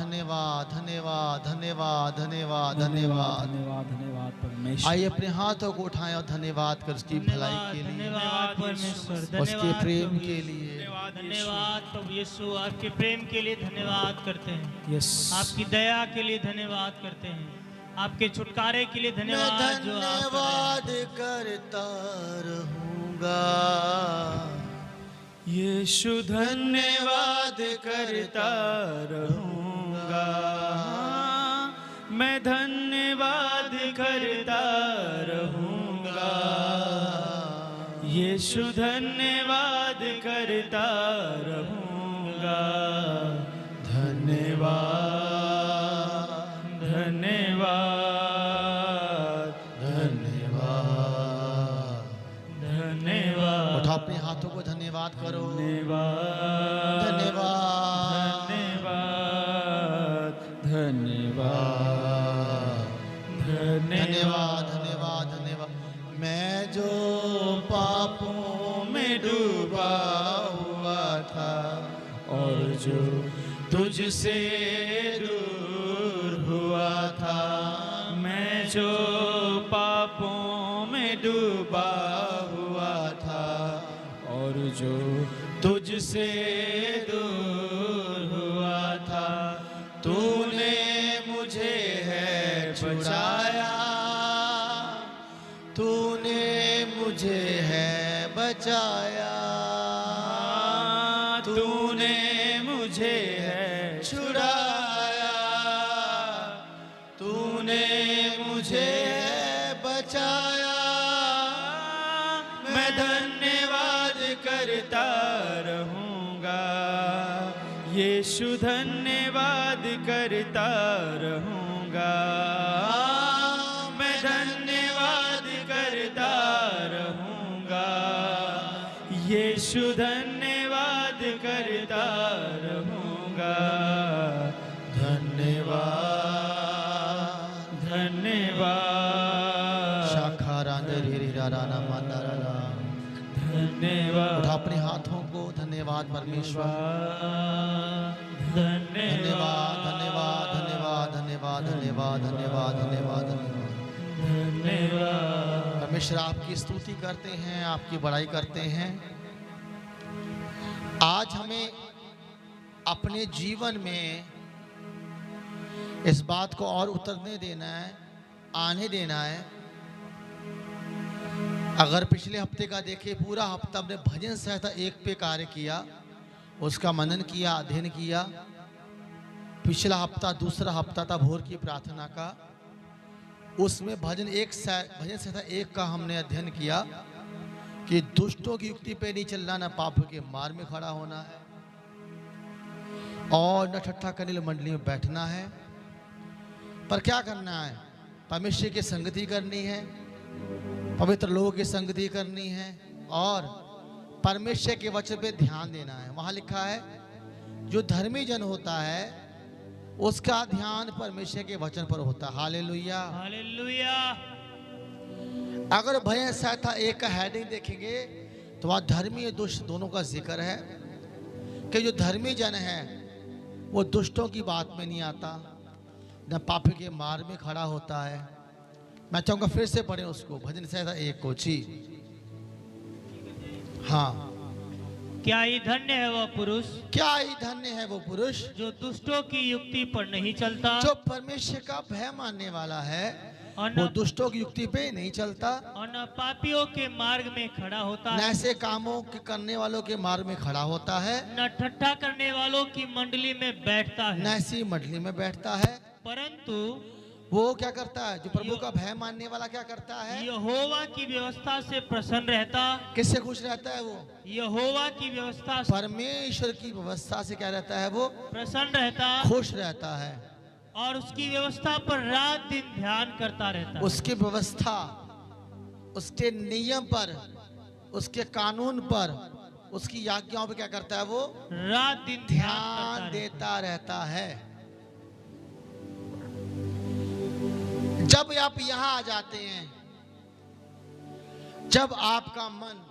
धन्यवाद धन्यवाद धन्यवाद धन्यवाद धन्यवाद धन्यवाद धन्यवाद परमेश्वर। आइए अपने हाथों को उठाएं और धन्यवाद कर उसकी भलाई के लिए, धन्यवाद परमेश्वर, उसके प्रेम के लिए। धन्यवाद प्रभु यीशु, आपके प्रेम के लिए धन्यवाद करते हैं। यस, आपकी दया के लिए धन्यवाद करते हैं, आपके छुटकारे के लिए धन्यवाद। मैं जो आप धन्यवाद करता रहूंगा, यीशु धन्यवाद करता रहूंगा, मैं धन्यवाद करता रहूंगा, यीशु धन्यवाद करता रहूंगा। धन्यवाद धन्यवाद धन्यवाद धन्यवाद। उठाओ अपने हाथों को धन्यवाद करो। धन्यवाद धन्यवाद धन्यवाद धन्यवाद धन्यवाद धन्यवाद धन्यवाद। मैं जो पापों में डूबा हुआ था और जो तुझसे दूर हुआ था, मैं जो पापों में डूबा हुआ था और जो तुझसे दूर हुआ था, तूने मुझे है छुड़ाया, तूने मुझे है बचाया, तूने मुझे है छुड़ाया, तूने मुझे है बचाया। मैं धन्यवाद करता रहूंगा, यीशु धन्यवाद करता रहूंगा, मैं धन्यवाद करता रहूंगा, यीशु धन्यवाद करता रहूंगा। धन्यवाद धन्यवाद शाखारांदरिराराना मंदरारा। धन्यवाद। उठा अपने हाथों को। धन्यवाद परमेश्वर, धन्यवाद धन्यवाद धन्यवाद धन्यवाद धन्यवाद धन्यवाद धन्यवाद धन्यवाद। परमेश्वर आपकी स्तुति करते हैं, आपकी बड़ाई करते हैं। आज हमें अपने जीवन में इस बात को और उतरने देना है, आने देना है। अगर पिछले हफ्ते का देखें, पूरा हफ्ता हमने भजन संहिता 1 पे कार्य किया, उसका मनन किया, अध्ययन किया। पिछला हफ्ता, दूसरा हफ्ता था भोर की प्रार्थना का, उसमें भजन संहिता 1 का हमने अध्ययन किया कि दुष्टों की युक्ति पे नहीं चलना, न पाप के मार्ग में खड़ा होना है और न ठट्ठा करने मंडली में बैठना है। पर क्या करना है? परमेश्वर की संगति करनी है, पवित्र लोगों की संगति करनी है और परमेश्वर के वचन पे ध्यान देना है। वहां लिखा है जो धर्मी जन होता है उसका ध्यान परमेश्वर के वचन पर होता है। Hallelujah hallelujah. अगर भजन संहिता 1 का हेडिंग देखेंगे तो वहाँ धर्मी और दुष्ट दोनों का जिक्र है कि जो धर्मी जन है वो दुष्टों की बात में नहीं आता, न पापी के मार्ग में खड़ा होता है। मैं चाहूंगा फिर से पढ़ें उसको, भजन संहिता 1 को। जी हाँ। क्या ही धन्य है वह पुरुष, क्या ही धन्य है वो पुरुष जो दुष्टों की युक्ति पर नहीं चलता, जो परमेश्वर का भय मानने वाला है, और वो न दुष्टों की युक्ति पे नहीं चलता, और न पापियों के मार्ग में खड़ा होता न है, ऐसे कामों के करने वालों के मार्ग में खड़ा होता है, न ठट्ठा करने वालों की मंडली में बैठता न है, ऐसी मंडली में बैठता है। परंतु वो क्या करता है? जो प्रभु का भय मानने वाला क्या करता है? यहोवा की व्यवस्था से प्रसन्न रहता। किससे खुश रहता है वो? यहोवा की व्यवस्था से परमेश्वर की व्यवस्था से क्या रहता है वो? प्रसन्न रहता खुश रहता है और उसकी व्यवस्था पर रात दिन ध्यान करता रहता। उसकी व्यवस्था, उसके नियम पर, उसके कानून पर, उसकी आज्ञाओं पर क्या करता है वो? रात दिन ध्यान देता रहता है। जब आप यहां आ जाते हैं, जब आपका मन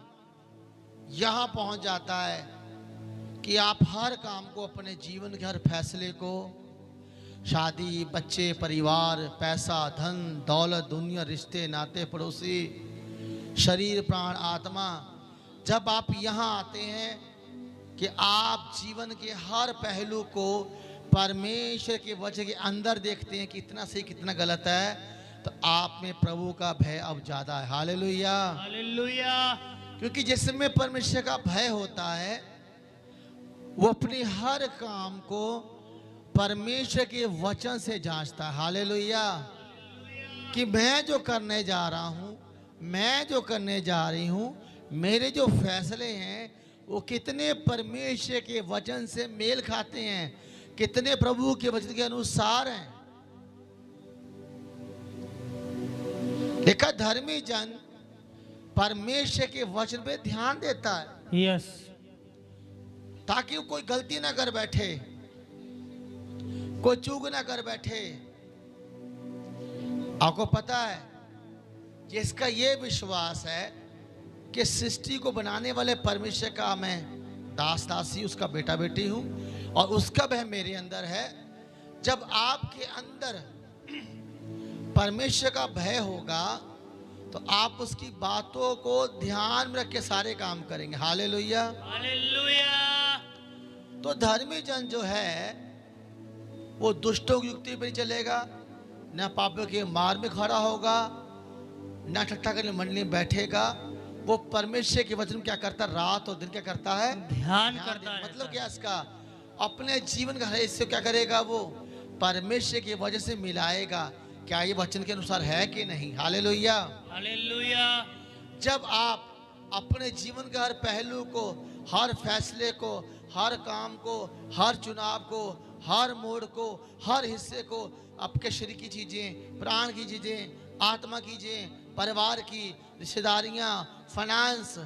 यहां पहुंच जाता है कि आप हर काम को, अपने जीवन के हर फैसले को शादी, बच्चे, परिवार, पैसा, धन, दौलत, दुनिया, रिश्ते, नाते, पड़ोसी, शरीर, प्राण, आत्मा, जब आप यहाँ आते हैं कि आप जीवन के हर पहलू को परमेश्वर के वचन के अंदर देखते हैं कि कितना सही कितना गलत है, तो आप में प्रभु का भय अब ज्यादा है। हालेलुया। हालेलुया। क्योंकि जिसमें परमेश्वर का भय होता है वो अपने हर काम को परमेश्वर के वचन से जांचता है। हालेलुया। कि मैं जो करने जा रहा हूं, मैं जो करने जा रही हूं, मेरे जो फैसले हैं वो कितने परमेश्वर के वचन से मेल खाते हैं, कितने प्रभु के वचन के अनुसार हैं। देखा, धर्मी जन परमेश्वर के वचन पे ध्यान देता है यस। ताकि वो कोई गलती ना कर बैठे, कोई चूक ना कर बैठे। आपको पता है जिसका ये विश्वास है कि सृष्टि को बनाने वाले परमेश्वर का मैं दास दासी, उसका बेटा बेटी हूं और उसका भय मेरे अंदर है, जब आपके अंदर परमेश्वर का भय होगा तो आप उसकी बातों को ध्यान में रख के सारे काम करेंगे। हालेलुया। हालेलुया। तो धर्मी जन जो है वो दुष्टों की युक्ति पर नहीं चलेगा, न पापों के मार्ग में खड़ा होगा, न ठट्ठा करने मंडली में बैठेगा। वो परमेश्वर के वचन क्या करता है, रात और दिन क्या करता है, ध्यान करता है। मतलब क्या इसका, अपने जीवन का हर हिस्से क्या करेगा, वो परमेश्वर की वजह से मिलाएगा, क्या ये वचन के अनुसार है कि नहीं। हालेलुया। हालेलुया। जब आप अपने जीवन के हर पहलू को, हर फैसले को, हर काम को, हर चुनाव को, हर मोड़ को, हर हिस्से को, आपके शरीर की चीजें, प्राण की चीजें, आत्मा की चीजें, परिवार की रिश्तेदारियां, फाइनेंस,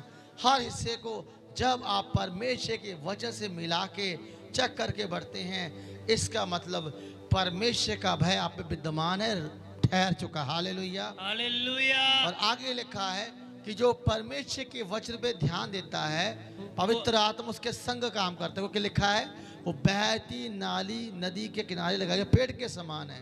हर हिस्से को जब आप परमेश्वर के वचन से मिला के चेक करके बढ़ते हैं, इसका मतलब परमेश्वर का भय आप पे विद्यमान है, ठहर चुका। हालेलुया। हालेलुया। और आगे लिखा है कि जो परमेश्वर के वचन पे ध्यान देता है, पवित्र आत्मा उसके संग काम करता है। क्योंकि लिखा है वो बहती नाली नदी के किनारे लगाए पेड़ के समान है,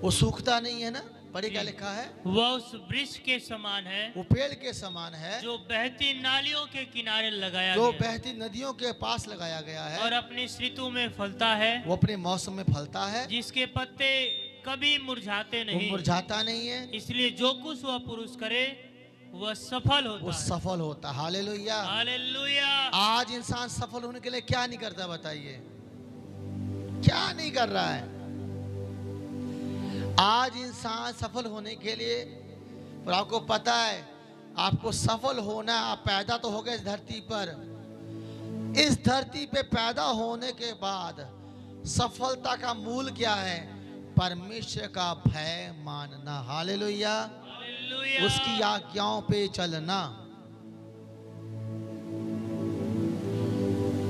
वो सूखता नहीं है ना। पढ़े क्या लिखा है, वह उस वृक्ष के समान है वो पेड़ के समान है जो बहती नालियों के किनारे लगाया जो गया बहती नदियों के पास लगाया गया है, और अपनी ऋतु में फलता है, वो अपने मौसम में फलता है, जिसके पत्ते कभी मुरझाते वो नहीं। मुरझाता नहीं है, इसलिए जो कुछ वह पुरुष करे वह सफल वो होता है। सफल होता। हालेलुया। हालेलुया। आज इंसान सफल होने के लिए क्या नहीं करता, बताइए, क्या नहीं कर रहा है। आज इंसान सफल होने के लिए, पर आपको पता है आपको सफल होना, आप पैदा तो हो गए इस धरती पर, इस धरती पे पैदा होने के बाद सफलता का मूल क्या है, परमेश्वर का भय मानना। हालेलुया। हालेलुया। उसकी आज्ञाओं पे चलना।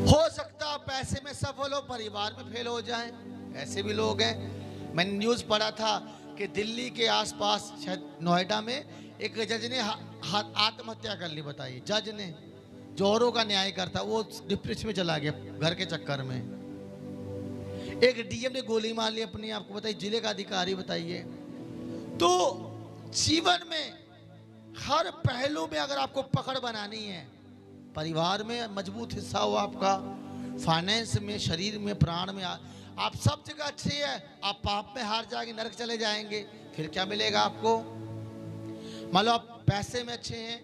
हो सकता पैसे में सफल हो, परिवार में फेल हो जाए, ऐसे भी लोग हैं। मैंने न्यूज़ पढ़ा था कि दिल्ली के आसपास, शायद नोएडा में, एक जज ने आत्महत्या कर ली। बताइए, जज ने जो औरों का न्याय करता, वो डिप्रेशन में चला गया घर के चक्कर में। एक डीएम ने गोली मार ली अपनी, आपको बताइए, जिले का अधिकारी। बताइए, तो जीवन में हर पहलू में अगर आपको पकड़ बनानी है, परिवार में मजबूत हिस्सा हो आपका, फाइनेंस में, शरीर में, प्राण में, आप सब जगह अच्छे हैं, आप पाप में हार जाएंगे, नरक चले जाएंगे, फिर क्या मिलेगा आपको। मान लो आप पैसे में अच्छे हैं,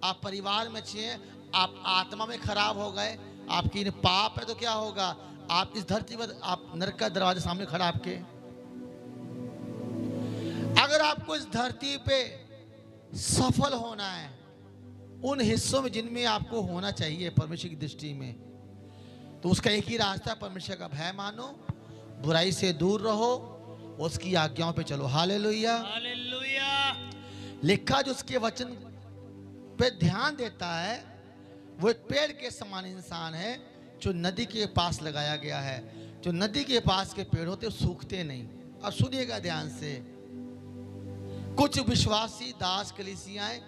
आप परिवार में अच्छे हैं, आप आत्मा में खराब हो गए, आपकी पाप है, तो क्या होगा, आप इस धरती पर, आप नरक का दरवाजे सामने खड़ा आपके। अगर आपको इस धरती पे सफल होना है उन हिस्सों में जिनमें आपको होना चाहिए परमेश्वर की दृष्टि में, तो उसका एक ही रास्ता, परमेश्वर का भय मानो, बुराई से दूर रहो, उसकी आज्ञाओं पे चलो। हालेलुया। हालेलुया। लिखा जो उसके वचन पे ध्यान देता है वो एक पेड़ के समान इंसान है जो नदी के पास लगाया गया है। जो नदी के पास के पेड़ होते सूखते नहीं। अब सुनिएगा ध्यान से, कुछ विश्वासी दास कलीसियाएं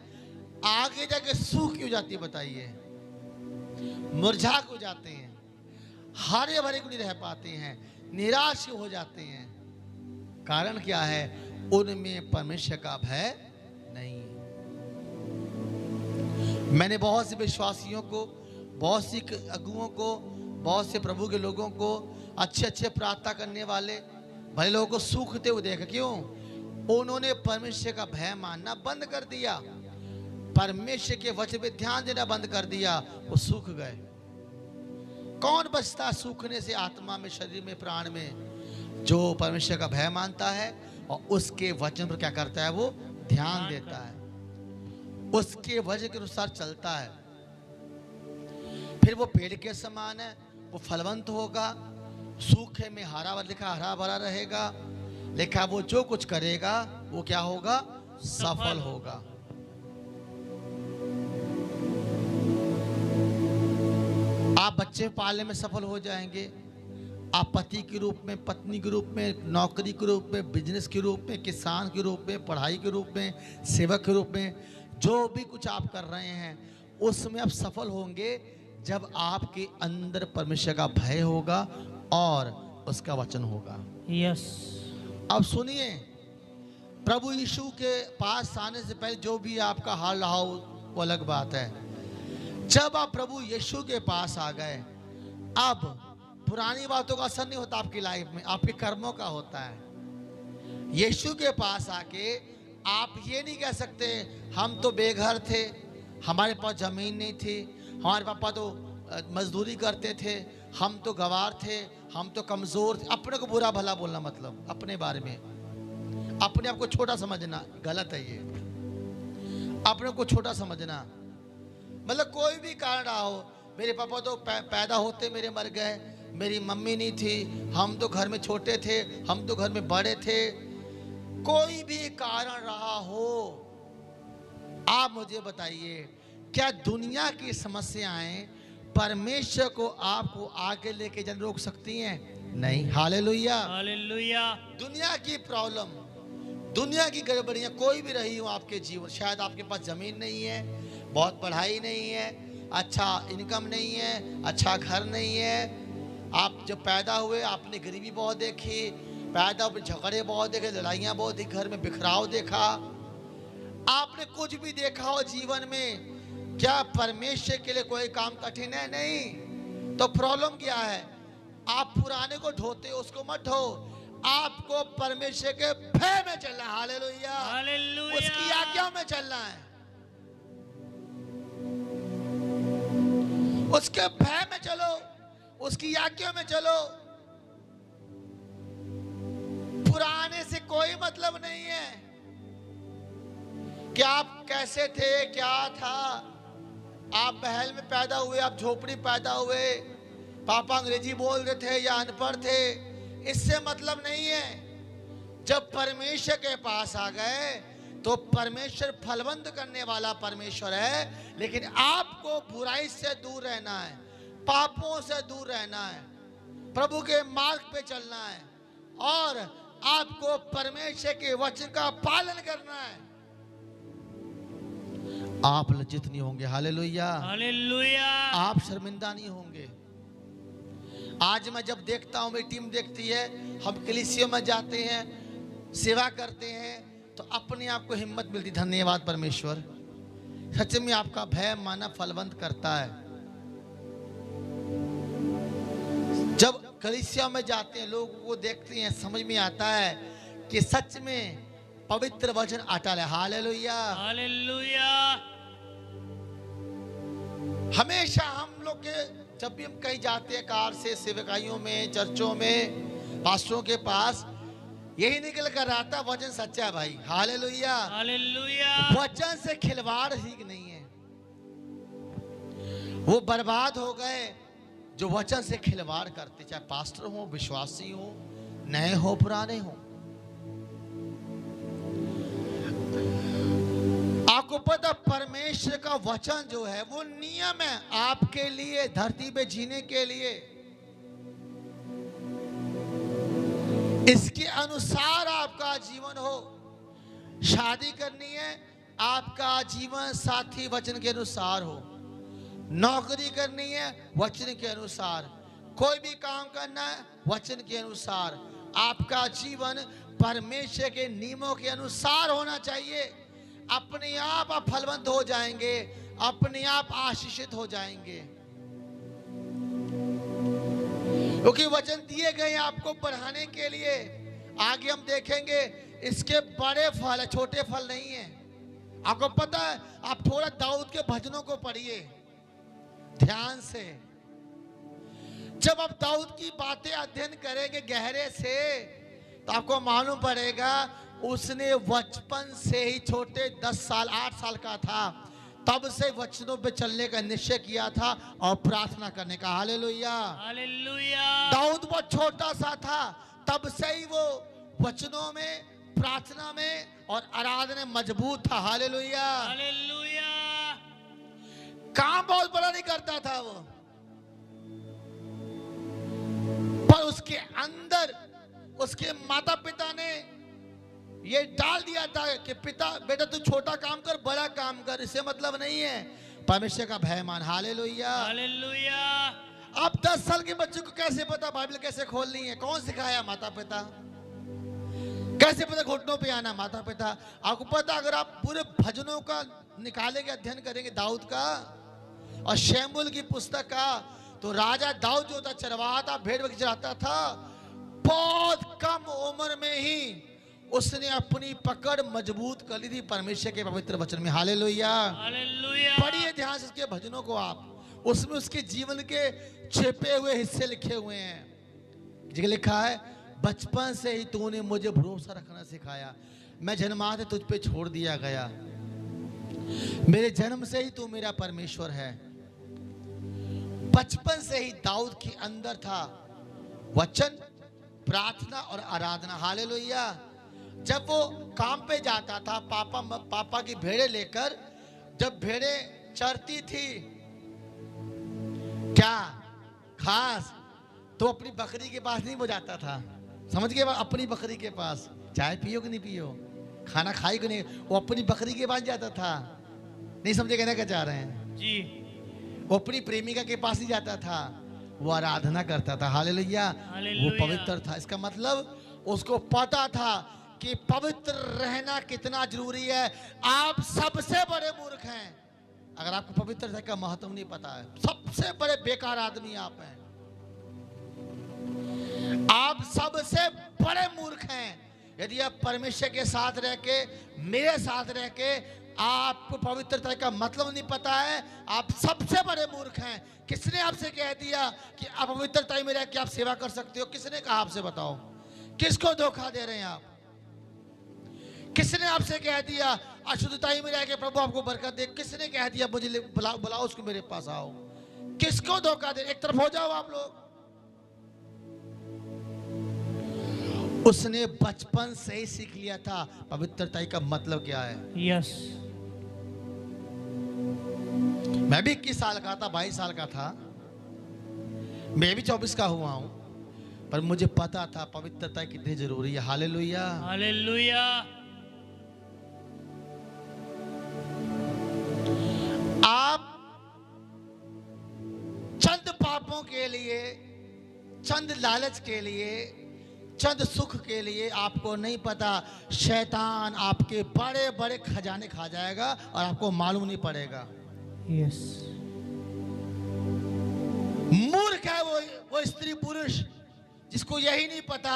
आगे जाके सूख क्यों जाती है, बताइए, मुरझा क्यों जाते हैं, हरे भरे क्यों नहीं रह पाते हैं। निराश हो जाते हैं। कारण क्या है? उनमें परमेश्वर का भय नहीं है। मैंने बहुत से विश्वासियों को, बहुत सी अगुओं को, बहुत से प्रभु के लोगों को, अच्छे अच्छे प्रार्थना करने वाले भले लोगों को सूखते हुए देखा। क्यों? उन्होंने परमेश्वर का भय मानना बंद कर दिया, परमेश्वर के वचन पे ध्यान देना बंद कर दिया, वो सूख गए। कौन बचता सूखने से आत्मा में, शरीर में, प्राण में? जो परमेश्वर का भय मानता है और उसके वचन पर क्या करता है? वो ध्यान देता है, उसके वचन के अनुसार चलता है। फिर वो पेड़ के समान है, वो फलवंत होगा, सूखे में हरा भरा, लिखा हरा भरा रहेगा, लिखा वो जो कुछ करेगा वो क्या होगा? सफल होगा। आप बच्चे पालने में सफल हो जाएंगे, आप पति के रूप में, पत्नी के रूप में, नौकरी के रूप में, बिजनेस के रूप में, किसान के रूप में, पढ़ाई के रूप में, सेवक के रूप में, जो भी कुछ आप कर रहे हैं उसमें आप सफल होंगे जब आपके अंदर परमेश्वर का भय होगा और उसका वचन होगा। यस। अब सुनिए, प्रभु यीशु के पास आने से पहले जो भी आपका हाल रहा हो वो अलग बात है। जब आप प्रभु यीशु के पास आ गए, अब पुरानी बातों का असर नहीं होता आपकी लाइफ में, आपके कर्मों का होता है। यीशु के पास आके आप ये नहीं कह सकते हम तो बेघर थे, हमारे पास जमीन नहीं थी, हमारे पापा तो मजदूरी करते थे, हम तो गवार थे, हम तो कमजोर थे। अपने को बुरा भला बोलना, मतलब अपने बारे में, अपने आप को छोटा समझना गलत है। ये अपने को छोटा समझना, मतलब कोई भी कारण रहा हो, मेरे पापा तो पैदा होते मेरे मर गए, मेरी मम्मी नहीं थी, हम तो घर में छोटे थे, हम तो घर में बड़े थे, कोई भी कारण रहा हो, आप मुझे बताइए, क्या दुनिया की समस्याएं परमेश्वर को आपको आगे लेके जन रोक सकती हैं? नहीं। Hallelujah, hallelujah. दुनिया की प्रॉब्लम, दुनिया की गड़बड़ियां कोई भी रही हो आपके जीवन, शायद आपके पास जमीन नहीं है, बहुत पढ़ाई नहीं है, अच्छा इनकम नहीं है, अच्छा घर नहीं है, आप जब पैदा हुए आपने गरीबी बहुत देखी, पैदा हुए झगड़े बहुत देखे, लड़ाइयाँ बहुत देखी, घर में बिखराव देखा, आपने कुछ भी देखा हो जीवन में, क्या परमेश्वर के लिए कोई काम कठिन है? नहीं। तो प्रॉब्लम क्या है? आप पुराने को ढोते हो, उसको मत ढो, आपको परमेश्वर के भय में चलना है। Hallelujah, hallelujah. उसकी आज्ञाओं में चलना है, उसके भय में चलो, उसकी आज्ञाओं में चलो। पुराने से कोई मतलब नहीं है कि आप कैसे थे, क्या था, आप महल में पैदा हुए, आप झोपड़ी पैदा हुए, पापा अंग्रेजी बोल रहे थे या अनपढ़ थे, इससे मतलब नहीं है। जब परमेश्वर के पास आ गए तो परमेश्वर फलवंत करने वाला परमेश्वर है, लेकिन आपको बुराई से दूर रहना है, पापों से दूर रहना है, प्रभु के मार्ग पे चलना है और आपको परमेश्वर के वचन का पालन करना है। आप लज्जित नहीं होंगे। Hallelujah, hallelujah. आप शर्मिंदा नहीं होंगे। आज मैं जब देखता हूँ, मेरी टीम देखती है, हम कलीसिया में जाते हैं, सेवा करते हैं, तो अपने आप को हिम्मत मिलती। धन्यवाद परमेश्वर, सच में आपका भय मानव फलवंत करता है। जब कलीसिया में जाते हैं, लोगों को देखते हैं, समझ में आता है कि सच में पवित्र वचन अटल है। Hallelujah, hallelujah. हमेशा हम लोग के जब भी हम कहीं जाते हैं कार से, सेवकाइयों में, चर्चों में, पास्टरों के पास, यही निकल कर आता है वचन सच्चा है भाई। Hallelujah, hallelujah. वचन से खिलवाड़ ठीक नहीं है। वो बर्बाद हो गए जो वचन से खिलवाड़ करते, चाहे पास्टर हो, विश्वासी हो, नए हो, पुराने हो। आपको पता, परमेश्वर का वचन जो है वो नियम है आपके लिए, धरती पे जीने के लिए। इसके अनुसार आपका जीवन हो। शादी करनी है, आपका जीवन साथी वचन के अनुसार हो। नौकरी करनी है, वचन के अनुसार। कोई भी काम करना है, वचन के अनुसार। आपका जीवन परमेश्वर के नियमों के अनुसार होना चाहिए। अपने आप फलवंत हो जाएंगे, अपने आप आशीषित हो जाएंगे, क्योंकि वचन दिए गए हैं आपको बढ़ाने के लिए। आगे हम देखेंगे इसके बड़े फल है, छोटे फल नहीं है। आपको पता है, आप थोड़ा दाऊद के भजनों को पढ़िए ध्यान से। जब आप दाऊद की बातें अध्ययन करेंगे गहरे से, तो आपको मालूम पड़ेगा उसने बचपन से ही, छोटे 10 साल 8 साल का था तब से वचनों पे चलने का निश्चय किया था और प्रार्थना करने का। Hallelujah, hallelujah. दाऊद बहुत छोटा सा था, तब से ही वो वचनों में, प्रार्थना में और आराधना में मजबूत था। Hallelujah, hallelujah. काम बहुत बड़ा नहीं करता था वो, पर उसके अंदर उसके माता पिता ने ये डाल दिया था कि पिता बेटा तू छोटा काम कर, बड़ा काम कर, इससे मतलब नहीं है, परमेश्वर का भय मान। Hallelujah, hallelujah. अब 10 साल के बच्चे को कैसे पता बाइबल कैसे खोलनी है? कौन सिखाया? माता पिता। कैसे पता घुटनों पे आना? माता पिता। आपको पता, अगर आप पूरे भजनों का निकालेंगे, अध्ययन करेंगे दाऊद का और शमूएल की पुस्तक का, तो राजा दाऊद जो था चरवाहा था, भेड़ बकरी चराता था। बहुत कम उम्र में ही उसने अपनी पकड़ मजबूत कर ली थी परमेश्वर के पवित्र वचन में। Hallelujah, hallelujah. पढ़िए ध्यान से उसके भजनों को आप, उसमें उसके जीवन के छिपे हुए हिस्से लिखे हुए हैं। जिसमें लिखा है, बचपन से ही तूने मुझे भरोसा रखना सिखाया, मैं जन्माते तुझ पे छोड़ दिया गया, मेरे जन्म से ही तू मेरा परमेश्वर है। बचपन से ही दाऊद के अंदर था वचन, प्रार्थना और आराधना। हालेलुया। जब वो काम पे जाता था पापा की भेड़े लेकर, जब भेड़े चरती थी क्या खास, तो अपनी बकरी के पास नहीं वो जाता था, समझ गए? अपनी बकरी के पास, चाय पियो कि नहीं पियो, खाना खाई कि नहीं, वो अपनी बकरी के पास जाता था। नहीं समझे कहना क्या चाह रहे हैं जी? वो अपनी प्रेमिका के पास ही जाता था, वो आराधना करता था। हालेलुया, वो हालेलुया। पवित्र था। इसका मतलब उसको पता था कि पवित्र रहना कितना जरूरी है। आप सबसे बड़े मूर्ख हैं अगर आपको पवित्रता का महत्व नहीं पता है। सबसे बड़े बेकार आदमी आप हैं, आप सबसे बड़े मूर्ख हैं यदि आप परमेश्वर के साथ रह के, मेरे साथ रह के आपको पवित्रता का मतलब नहीं पता है। आप सबसे बड़े मूर्ख हैं। किसने आपसे कह दिया कि आप पवित्रता में रह के आप सेवा कर सकते हो? किसने कहा आपसे? बताओ, किसको धोखा दे रहे हैं आप? किसने आपसे कह दिया अशुद्धता में रह के प्रभु आपको बरकत दे? किसने कह दिया मुझे बुलाओ उसको मेरे पास आओ? किसको धोखा दे? एक तरफ हो जाओ आप लोग। उसने बचपन से ही सीख लिया था पवित्रता का मतलब क्या है। यस। मैं भी 21 साल का था, 22 साल का था, मैं भी 24 का हुआ हूं, पर मुझे पता था पवित्रता कितनी जरूरी है। Hallelujah, hallelujah. आप चंद पापों के लिए, चंद लालच के लिए, चंद सुख के लिए, आपको नहीं पता शैतान आपके बड़े बड़े खजाने खा जाएगा और आपको मालूम नहीं पड़ेगा। यस। मूर्ख है वो स्त्री पुरुष जिसको यही नहीं पता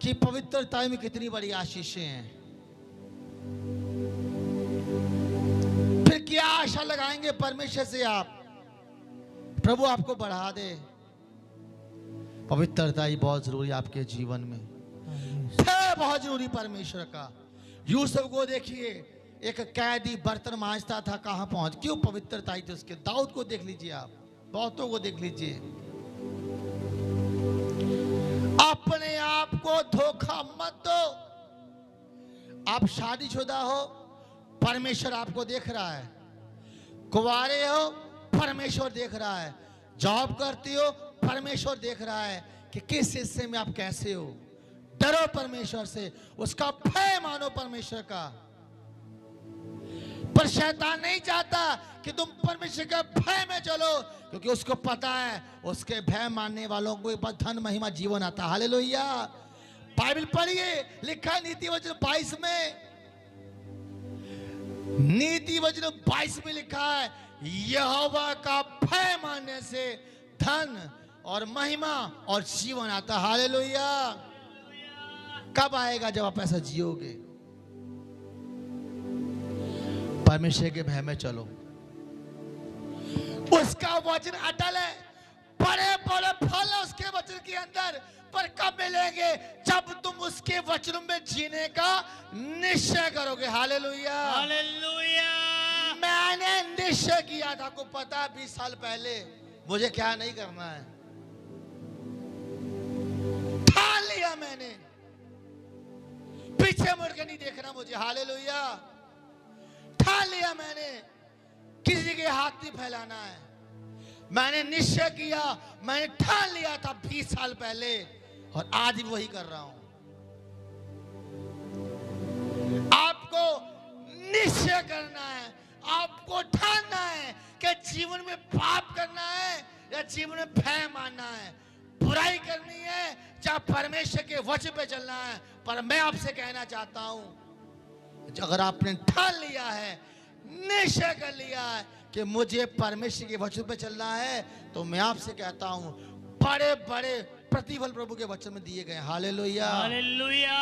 कि पवित्रता में कितनी बड़ी आशीषें हैं। फिर क्या आशा लगाएंगे परमेश्वर से आप? प्रभु आपको बढ़ा दे। पवित्रता ही बहुत जरूरी है आपके जीवन में, है बहुत जरूरी परमेश्वर का। यूसुफ को देखिए, एक कैदी बर्तन मांजता था, कहां पहुंच, क्यों? पवित्रता ही थी उसके। दाऊद को देख लीजिए आप, बहुतों को देख लीजिए। अपने आप को धोखा मत दो। आप शादीशुदा हो, परमेश्वर आपको देख रहा है। कुंवारे हो, परमेश्वर देख रहा है। जॉब करती हो, परमेश्वर देख रहा है कि किस हिस्से में आप कैसे हो। डरो परमेश्वर से, उसका भय मानो परमेश्वर का। पर शैतान नहीं चाहता कि तुम परमेश्वर के भय में चलो, क्योंकि उसको पता है उसके भय मानने वालों को एक धन महिमा जीवन आता। हालेलुया। बाइबल पढ़िए, लिखा है नीति वचन 22 में, नीति वचन 22 में लिखा है यहोवा का भय मानने से धन और महिमा और जीवन आता। हालेलुया। कब आएगा? जब आप ऐसा जियोगे। परमेश्वर के भय में चलो, उसका वचन अटल है, बड़े बड़े फल है उसके वचन के अंदर, पर कब मिलेंगे? जब तुम उसके वचनों में जीने का निश्चय करोगे। हालेलुया। हालेलुया। मैंने निश्चय किया था, आपको पता है 20 साल पहले मुझे क्या नहीं करना है, ठान लिया मैंने, पीछे मुड़ के नहीं देखना मुझे। हालेलुया। ठान लिया मैंने, किसी के हाथ नहीं फैलाना है। मैंने निश्चय किया, मैंने ठान लिया था 20 साल पहले, और आज भी वही कर रहा हूं। आपको निश्चय करना है, आपको ठानना है कि जीवन में पाप करना है या जीवन में भय मानना है, बुराई करनी है या परमेश्वर के वचन पे चलना है। पर मैं आपसे कहना चाहता हूं, अगर आपने ठान लिया है, निश्चय कर लिया है कि मुझे परमेश्वर के वचन पे चलना है, तो मैं आपसे कहता हूं बड़े बड़े प्रतिफल प्रभु के वचन में दिए गए। हालेलुया। हालेलुया।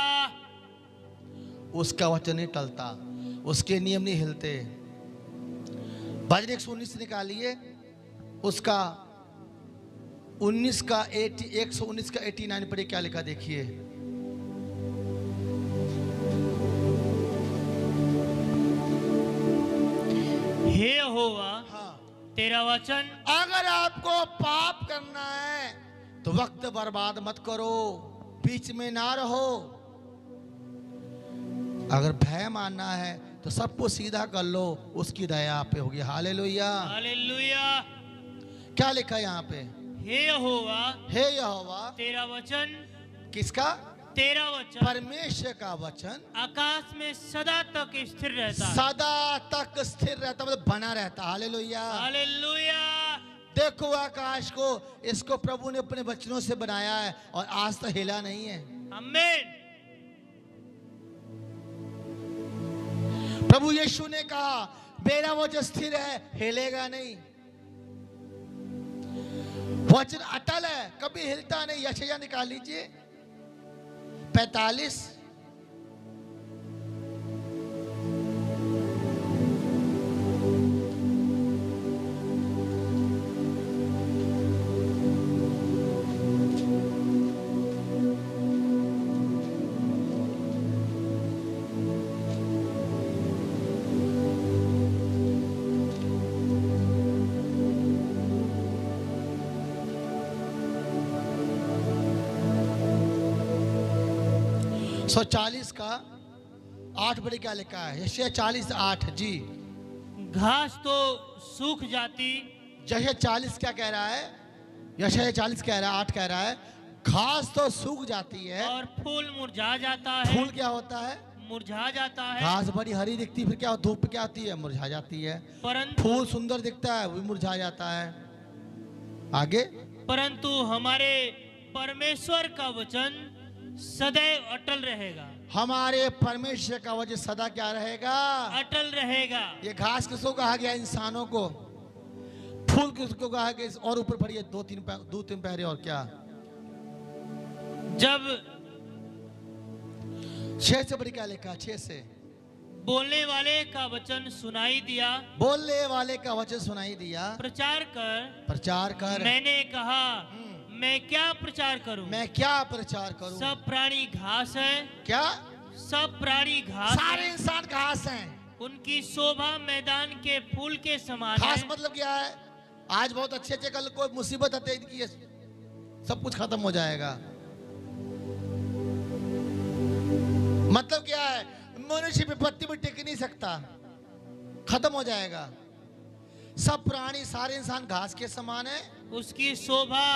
उसका वचन नहीं टलता, उसके नियम नहीं हिलते। भजन 119 निकालिए, उसका 119 का 89 पर क्या लिखा देखिए। हे यहोवा, हाँ, तेरा वचन, अगर आपको पाप करना है तो वक्त बर्बाद मत करो, बीच में ना रहो। अगर भय मानना है तो सबको सीधा कर लो, उसकी दया आप पे होगी। हालेलुया। हालेलुया। क्या लिखा है यहाँ पे? हे यहोवा, हे यहोवा, तेरा वचन, किसका? तेरा वचन, परमेश्वर का वचन आकाश में सदा तक स्थिर रहता है। सदा तक स्थिर रहता, मतलब बना रहता। हालेलुया। हालेलुया। देखो आकाश को, इसको प्रभु ने अपने वचनों से बनाया है और आज तक हिला नहीं है। आमीन। प्रभु यीशु ने कहा मेरा वचन स्थिर है, हिलेगा नहीं। वचन अटल है, कभी हिलता नहीं। यशायाह निकाल लीजिए 45। सौ 40 का 8 बड़े क्या लिखा है? यशायाह 40:8 जी। घास तो सूख जाती, यशायाह 40 क्या कह रहा है? यशायाह 40 कह रहा है, 8 कह रहा है घास तो सूख जाती है और फूल मुरझा जाता है। फूल क्या होता है? मुरझा जाता है, घास बड़ी हरी दिखती, फिर क्या धूप क्या आती है? मुरझा जाती है। परंतु फूल सुंदर दिखता है, वो भी मुरझा जाता है। आगे, परंतु हमारे परमेश्वर का वचन सदैव अटल रहेगा। हमारे परमेश्वर का वचन सदा क्या रहेगा? अटल रहेगा। ये घास किसको कहा गया? इंसानों को। फूल किसको कहा गया? और ऊपर पढ़िए 2-3 पैरे और क्या? जब 6 से बड़ी क्या लिखा? 6 से बोलने वाले का वचन सुनाई दिया, बोलने वाले का वचन सुनाई दिया, प्रचार कर। मैंने कहा मैं क्या प्रचार करूं? मैं क्या प्रचार करूं? सब प्राणी घास है। क्या? सब प्राणी घास सारे है। इंसान घास हैं। उनकी शोभा मैदान के फूल के समान है। घास मतलब क्या है? आज बहुत अच्छे, कल कोई मुसीबत आती है इनकी सब कुछ खत्म हो जाएगा। मतलब क्या है? मनुष्य विपत्ति में टिक नहीं सकता, खत्म हो जाएगा। सब प्राणी, सारे इंसान घास के समान है। उसकी शोभा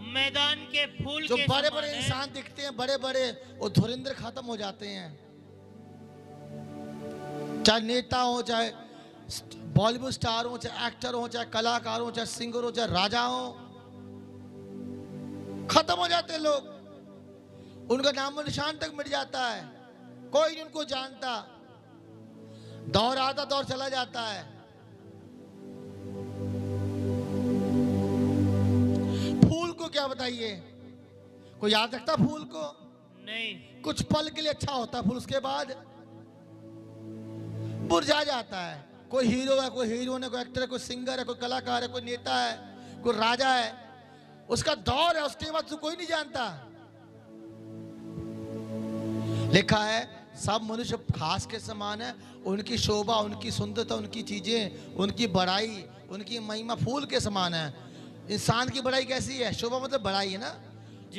मैदान के फूल जो के बड़े समान बड़े है। इंसान दिखते हैं, बड़े बड़े, वो धुरिंद्र खत्म हो जाते हैं। चाहे नेता हो, चाहे बॉलीवुड स्टार हो, चाहे एक्टर हो, चाहे कलाकार हो, चाहे सिंगर हो, चाहे राजा हो, खत्म हो जाते हैं लोग, उनका नाम निशान तक मिट जाता है, कोई नहीं उनको जानता, दौर आता दौर चला जाता है। फूल को क्या बताइए, कोई याद रखता फूल को? नहीं। कुछ पल के लिए अच्छा होता फूल, उसके बाद मुरझा जाता है। कोई हीरो है, कोई हीरोइन है, कोई एक्टर है, कोई सिंगर है, कोई कलाकार है, कोई नेता है, कोई राजा है, उसका दौर है, उसके बाद तो कोई नहीं जानता। लिखा है सब मनुष्य खास के समान है, उनकी शोभा, उनकी सुंदरता, उनकी चीजें, उनकी बड़ाई, उनकी महिमा फूल के समान है। इंसान की बड़ाई कैसी है? शोभा मतलब बड़ाई है ना,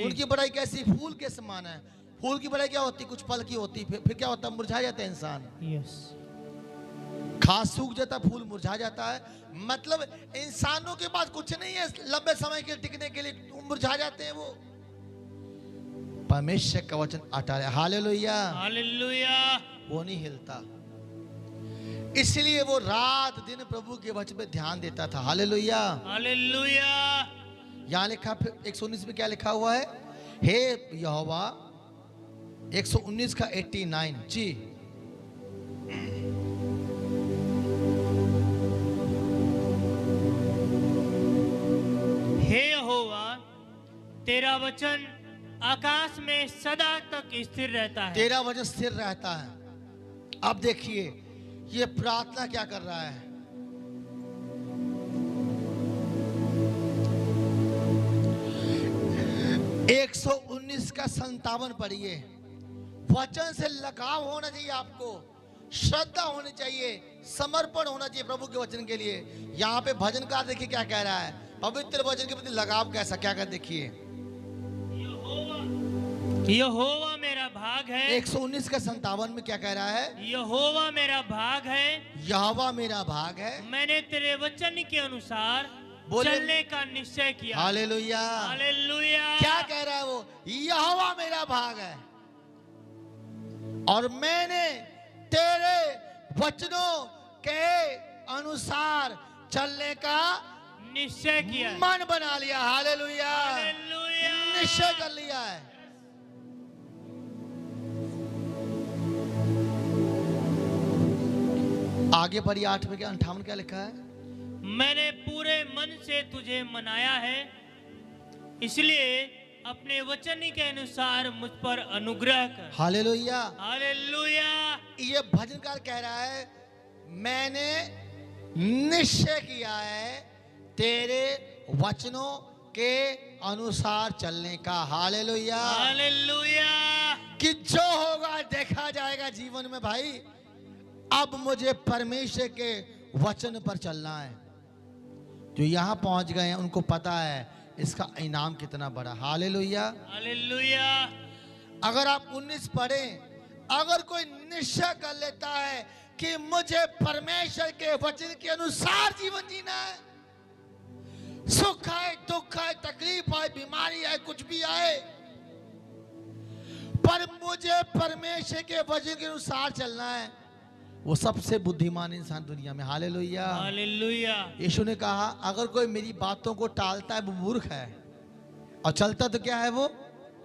उनकी बड़ाई कैसी? फूल के समान है। फूल की बड़ाई क्या होती? कुछ पल की होती, फिर क्या होता? मुरझा जाता है इंसान। यस। घास सूख जाता, फूल मुरझा जाता है। मतलब इंसानों के पास कुछ नहीं है लंबे समय के टिकने के लिए, मुरझा जाते हैं वो। परमेश्वर का वचन अटल है। Hallelujah, hallelujah. वो नहीं हिलता, इसलिए वो रात दिन प्रभु के वचन पे ध्यान देता था। Hallelujah, hallelujah. यहाँ लिखा, फिर 119 में क्या लिखा हुआ है? हे यहोवा, 119 का 89 जी। हे यहोवा, तेरा वचन आकाश में सदा तक स्थिर रहता है। तेरा वचन स्थिर रहता है। अब देखिए ये प्रार्थना क्या कर रहा है। एक 119 का 57 पढ़िए। वचन से लगाव होना चाहिए आपको, श्रद्धा होनी चाहिए, समर्पण होना चाहिए प्रभु के वचन के लिए। यहाँ पे भजनकार देखिए क्या कह रहा है, पवित्र वचन के प्रति लगाव कैसा, क्या कर देखिए। यहोवा मेरा भाग है। 119 का 57 में क्या कह रहा है? यहोवा मेरा भाग है। यहोवा मेरा भाग है, मैंने तेरे वचन के अनुसार बोले- चलने का निश्चय किया। हालेलुया। हालेलुया। क्या कह रहा है वो? यहोवा मेरा भाग है और मैंने तेरे वचनों के अनुसार चलने का निश्चय किया। मन बना लिया। Hallelujah, hallelujah. निश्चय कर लिया है। आगे पढ़िए 8 में क्या 58 क्या लिखा है? मैंने पूरे मन से तुझे मनाया है, इसलिए अपने वचन के अनुसार मुझ पर अनुग्रह कर। हालेलुया। हालेलुया। ये भजनकार कह रहा है मैंने निश्चय किया है तेरे वचनों के अनुसार चलने का। हालेलुया। हालेलुया। कि जो होगा देखा जाएगा जीवन में भाई, अब मुझे परमेश्वर के वचन पर चलना है। जो यहां पहुंच गए हैं उनको पता है इसका इनाम कितना बड़ा। हालेलुया। हालेलुया। अगर आप 19 पढ़ें, अगर कोई निश्चय कर लेता है कि मुझे परमेश्वर के वचन के अनुसार जीवन जीना है, सुख आए, दुख आए, तकलीफ आए, बीमारी आए, कुछ भी आए, पर मुझे परमेश्वर के वचन के अनुसार चलना है, वो सबसे बुद्धिमान इंसान दुनिया में। हालेलुया। हालेलुया। यीशु ने कहा अगर कोई मेरी बातों को टालता है वो मूर्ख है, और चलता तो क्या है? वो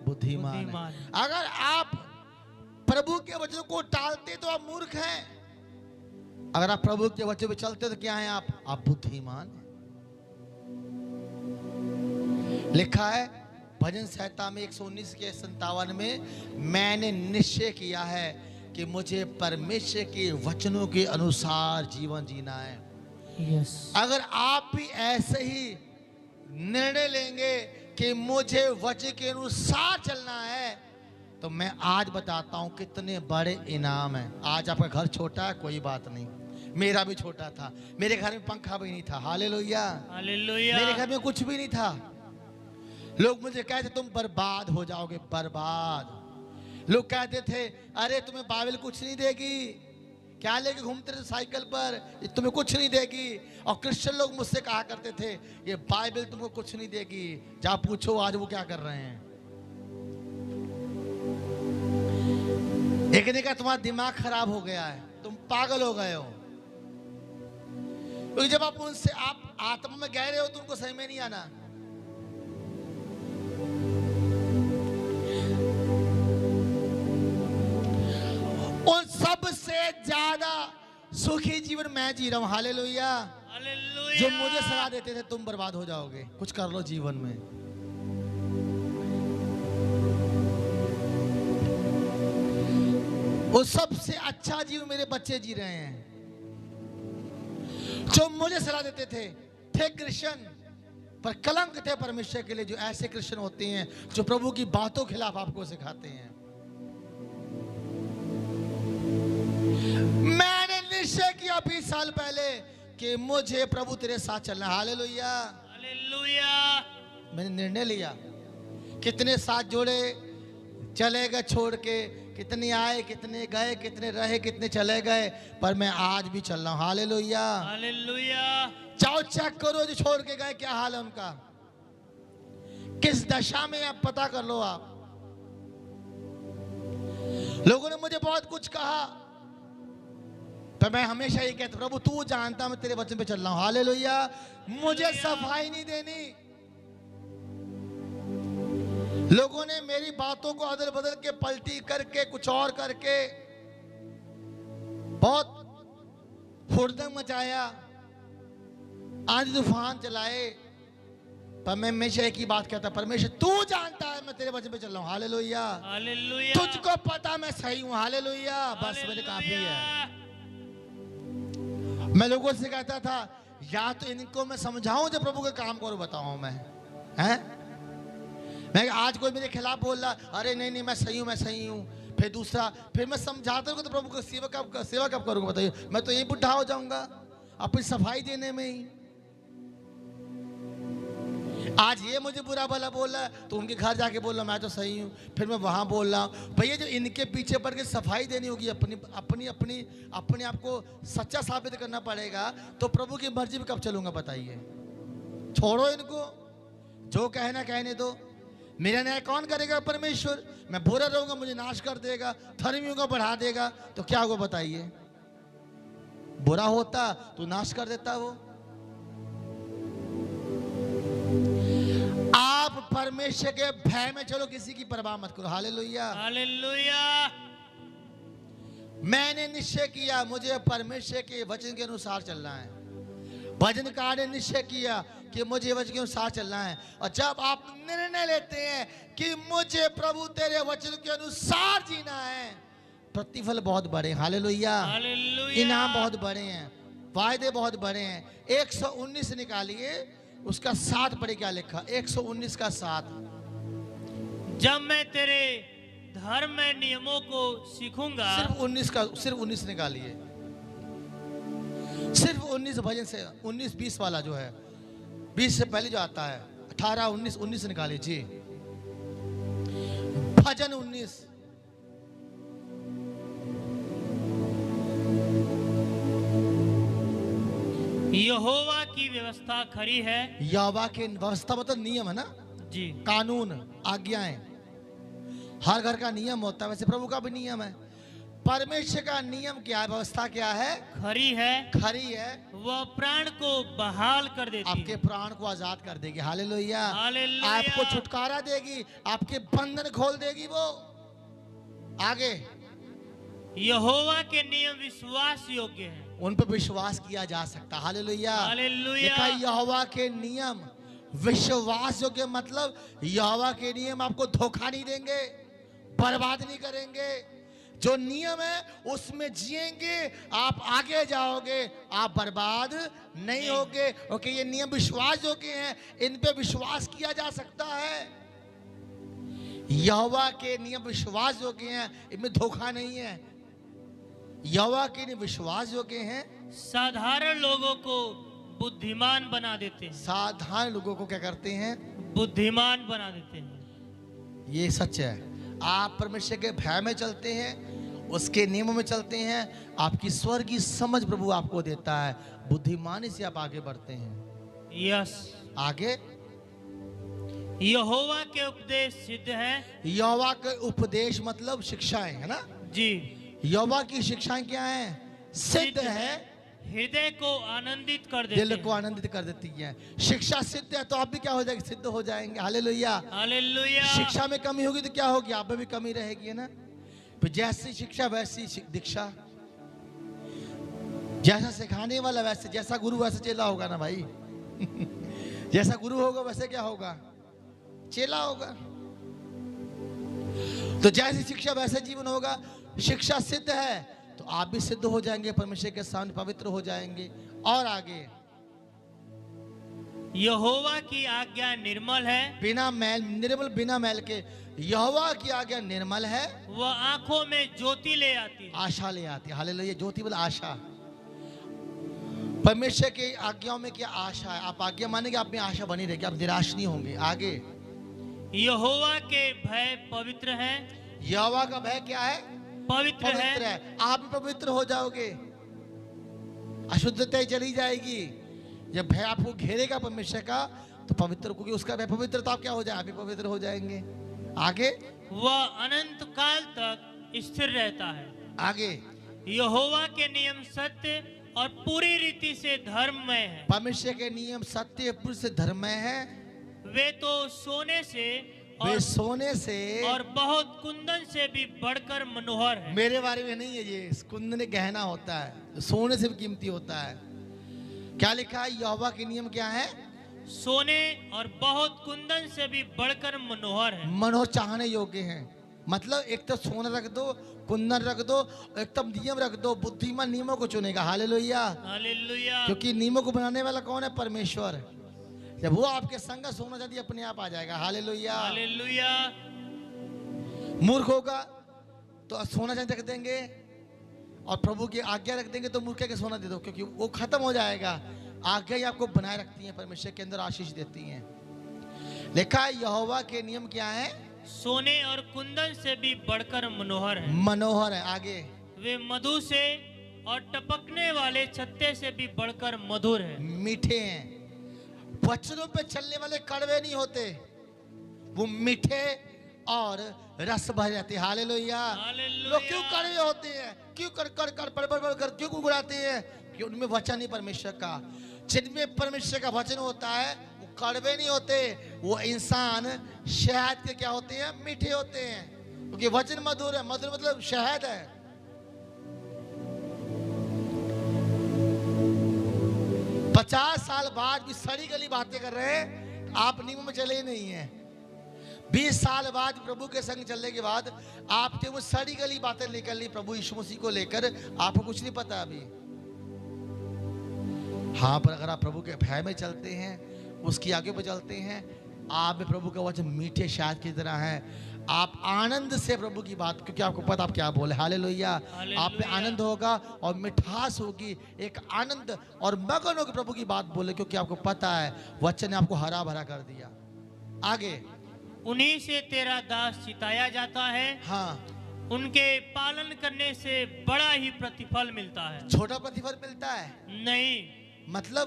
बुद्धिमान बुद्धिमान है। अगर आप प्रभु के वचनों को टालते तो आप मूर्ख हैं, अगर आप प्रभु के वचन पे चलते तो क्या हैं? आप बुद्धिमान हैं। लिखा है भजन संहिता में 119 के 57 में, मैंने निश्चय किया है कि मुझे परमेश्वर के वचनों के अनुसार जीवन जीना है। यस। अगर आप भी ऐसे ही निर्णय लेंगे कि मुझे वचन के अनुसार चलना है, तो मैं आज बताता हूं कितने बड़े इनाम हैं। आज आपका घर छोटा है, कोई बात नहीं, मेरा भी छोटा था, मेरे घर में पंखा भी नहीं था। हालेलुया। हालेलुया। मेरे घर में कुछ भी नहीं था। लोग मुझे कहते तुम बर्बाद हो जाओगे, बर्बाद। लोग कहते थे अरे तुम्हें बाइबल कुछ नहीं देगी, क्या लेके घूमते थे साइकिल पर, ये तुम्हें कुछ नहीं देगी। और क्रिश्चियन लोग मुझसे कहा करते थे ये बाइबल तुमको कुछ नहीं देगी। जा पूछो आज वो क्या कर रहे हैं। एक ने कहा तुम्हारा दिमाग खराब हो गया है, तुम पागल हो गए हो। क्योंकि जब आप उनसे आप आत्मा में गहरे हो तो उनको सही में नहीं आना। उन सब से ज्यादा सुखी जीवन मैं जी रहा हूं। हालेलुया। हालेलुया। जो मुझे सलाह देते थे तुम बर्बाद हो जाओगे, कुछ कर लो जीवन में। वो सबसे अच्छा जीवन मेरे बच्चे जी रहे हैं। जो मुझे सलाह देते थे क्रिश्चियन पर कलंक थे परमेश्वर के लिए। जो ऐसे क्रिश्चियन होते हैं जो प्रभु की बातों के खिलाफ आपको सिखाते हैं। मैंने निश्चय किया 20 साल पहले कि मुझे प्रभु तेरे साथ चलना। हालेलुया। हालेलुया। मैंने निर्णय लिया। कितने साथ जोड़े, चले गए छोड़ के, कितने आए, कितने गए, कितने रहे, कितने चले गए, पर मैं आज भी चल रहा हूं। हालेलुया। हालेलुया। जाओ चेक करो जो छोड़ के गए क्या हाल है उनका, किस दशा में, आप पता कर लो। आप लोगों ने मुझे बहुत कुछ कहा, पर मैं हमेशा ये कहता प्रभु तू जानता मैं तेरे वचन पे चल रहा हूं। हालेलुया। मुझे सफाई नहीं देनी। लोगों ने मेरी बातों को अदल बदल के, पलटी करके, कुछ और करके बहुत हुड़दंग मचाया, आंधी तूफान चलाए, पर मैं हमेशा एक ही बात कहता परमेश्वर तू जानता है मैं तेरे वचन पे चल रहा हूं। हालेलुया। हालेलुया। तुझको पता मैं सही हूं। हालेलुया। बस मेरे काफी है। मैं लोगों से कहता था या तो इनको मैं समझाऊं जो प्रभु के काम को बताऊं मैं, हैं? मैं आज कोई मेरे खिलाफ बोल रहा, अरे नहीं नहीं मैं सही हूं, मैं सही हूं, फिर दूसरा, फिर मैं समझाता हूं तो प्रभु को सेवा कब करूंगा बताइए। मैं तो यही बुढ़ा हो जाऊंगा अपनी सफाई देने में ही। आज ये मुझे बुरा भला बोल रहा है तो उनके घर जाके बोल रहा मैं तो सही हूं, फिर मैं वहां बोल रहा हूं। भैया जो इनके पीछे पड़ के सफाई देनी होगी, अपनी अपनी अपनी अपने आप को सच्चा साबित करना पड़ेगा, तो प्रभु की मर्जी में कब चलूंगा बताइए। छोड़ो इनको, जो कहना कहने दो। मेरा न्याय कौन करेगा? परमेश्वर। मैं बुरा रहूंगा मुझे नाश कर देगा, धर्मियों को बढ़ा देगा, तो क्या होगा बताइए। बुरा होता तो नाश कर देता वो। आप परमेश्वर के भय में चलो, किसी की परवाह मत करो। हालेलुया। हालेलुया। मैंने निश्चय किया मुझे परमेश्वर के वचन के अनुसार चलना है। भजनकार ने निश्चय किया कि मुझे वचन के अनुसार चलना है। और जब आप निर्णय लेते हैं कि मुझे प्रभु तेरे वचन के अनुसार जीना है, प्रतिफल बहुत बड़े। हालेलुया। हालेलुया। इनाम बहुत बड़े हैं, वायदे बहुत बड़े हैं। 119 निकालिए, उसका 7 पढ़े क्या लिखा। 119 का 7। जब मैं तेरे धर्म में नियमों को सीखूंगा। सिर्फ 19 निकालिए, सिर्फ 19 भजन से 19-20 वाला जो है, 20 से पहले जो आता है 18-19 निकालिए जी। भजन 19। यहोवा की व्यवस्था खरी है। यहोवा की व्यवस्था मतलब नियम है ना जी। कानून, आज्ञाएं। हर घर का नियम होता है, वैसे प्रभु का भी नियम है। परमेश्वर का नियम क्या है, व्यवस्था क्या है? खरी है। खरी है। वह प्राण को बहाल कर देती आपके है। प्राण को आजाद कर देगी। हालेलुया। हालेलुया। आपको छुटकारा देगी, आपके बंधन खोल देगी वो। आगे यहोवा के नियम विश्वास योग्य हैं। उन पर विश्वास किया जा सकता। हालेलुया। हालेलुया। लिखा यहोवा के नियम विश्वास योग्य, मतलब यहोवा के नियम आपको धोखा नहीं देंगे, बर्बाद नहीं करेंगे। जो नियम है उसमें जिएंगे, आप आगे जाओगे, आप बर्बाद नहीं होगे। ओके, ये नियम विश्वास योग्य हैं, इन पे विश्वास किया जा सकता है। यहोवा के नियम विश्वास योग्य हैं, इनमें धोखा नहीं है। यहोवा के नियम विश्वास योग्य हैं, साधारण लोगों को बुद्धिमान बना देते हैं। साधारण लोगों को क्या करते हैं? बुद्धिमान बना देते हैं। ये सच है। आप परमेश्वर के भय में चलते हैं, उसके नियमों में चलते हैं, आपकी स्वर्ग की समझ प्रभु आपको देता है, बुद्धिमानी से आप आगे बढ़ते हैं। यस। आगे यहोवा के उपदेश सिद्ध है। यहोवा के उपदेश मतलब शिक्षाएं, है ना जी। यहोवा की शिक्षाएं क्या हैं? सिद्ध है। हृदय को आनंदित कर देते दिल को हैं। आनंदित कर देती है। शिक्षा सिद्ध है तो आप भी क्या हो जाएंगे, सिद्ध हो जाएंगे। हालेलुया। हालेलुया। शिक्षा में कमी होगी तो क्या होगी, आप में भी कमी रहेगी, है ना। तो जैसी शिक्षा वैसी दीक्षा, जैसा सिखाने वाला वैसे, जैसा गुरु वैसे चेला होगा ना भाई। जैसा गुरु होगा वैसे क्या होगा, चेला होगा। तो जैसी शिक्षा वैसे जीवन होगा। शिक्षा सिद्ध है तो आप भी सिद्ध हो जाएंगे, परमेश्वर के सामने पवित्र हो जाएंगे। और आगे, यहोवा की आज्ञा निर्मल है, बिना मैल, निर्मल बिना मैल के। यहोवा की आज्ञा निर्मल है, वह आंखों में ज्योति ले आती है। आशा ले आती है। हालेलुया। ज्योति बोला आशा। परमेश्वर की आज्ञाओं में क्या आशा है। आप आज्ञा मानेंगे, आप में आशा बनी रहेगी, आप निराश नहीं होंगे। आगे, यहोवा के भय पवित्र है, यहोवा का भय क्या है, पवित्र पवित्र है। है। आप भी पवित्र हो जाओगे, अशुद्धता चली जाएगी। जब भय आपको घेरेगा परमेश्वर का तो पवित्र, क्योंकि उसका भय पवित्र, तो आप क्या हो जाए, आप भी पवित्र हो जाएंगे। आगे, वह अनंत काल तक स्थिर रहता है। आगे, यहोवा के नियम सत्य और पूरी रीति से धर्ममय है। परमेश्वर के नियम सत्य पुरुष से धर्ममय है। वे तो सोने से वे और, सोने से और बहुत कुंदन से भी बढ़कर मनोहर है। मेरे बारे में नहीं है, ये कुंदन गहना होता है, सोने से भी कीमती होता है। क्या लिखा है, यहोवा के नियम क्या है, सोने और बहुत कुंदन से भी बढ़कर मनोहर है। मनोहर, चाहने योग्य हैं। मतलब एक तो सोना रख दो, कुंदन रख दो, एकदम नियम रख दो। बुद्धिमान नियमों को चुनेगा। हालेलुया। हालेलुया। क्योंकि नियमों को बनाने वाला कौन है, परमेश्वर। जब वो आपके संग, सोना चांदी अपने आप आ जाएगा। हालेलुया। हालेलुया। मूर्ख होगा तो सोना चांदी रख देंगे और प्रभु की आज्ञा रख देंगे तो मूर्ख के सोना दे दो, क्योंकि वो खत्म हो जाएगा। आज्ञा ही आपको बनाए रखती है, परमेश्वर के अंदर आशीष देती हैं। लिखा है यहोवा के नियम क्या है, सोने और कुंदन से भी बढ़कर मनोहर है। मनोहर है। आगे, वे मधु से और टपकने वाले छत्ते से भी बढ़कर मधुर है। मीठे हैं। वचनों पे चलने वाले कड़वे नहीं होते, वो मीठे और रस भर जाते हैं। हालेलुया। हालेलुया। लोग क्यों कड़वे होते हैं, क्यों कर कर कर बड़ बड़ बड़ कर क्यों गुड़गुड़ाते हैं, कि उनमें वचन नहीं परमेश्वर का। जिनमें परमेश्वर का वचन होता है वो कड़वे नहीं होते, वो इंसान शहद के क्या होते हैं, मीठे होते हैं। क्योंकि वचन मधुर है। मधुर मतलब शहद है। 50 साल बाद भी सड़ी गली बातें कर रहे हैं, आप नियम में चले ही नहीं है। 20 साल बाद प्रभु के संग चलने के बाद आपके वो सड़ी गली बातें निकल ली प्रभु यीशु मसीह को लेकर, आपको कुछ नहीं पता अभी। हाँ, पर अगर आप प्रभु के भय में चलते हैं, उसकी आगे पर चलते हैं, आप में प्रभु का वचन मीठे शहद की तरह है। आप आनंद से प्रभु की बात, क्योंकि आपको पता आप क्या बोले। हालेलुया। आप में आनंद होगा और मिठास होगी, एक आनंद और मगन होगी प्रभु की बात बोले, क्योंकि आपको पता है वचन ने आपको हरा भरा कर दिया। आगे, उन्हीं से तेरा दास चिताया जाता है। हाँ, उनके पालन करने से बड़ा ही प्रतिफल मिलता है। छोटा प्रतिफल मिलता है नहीं, मतलब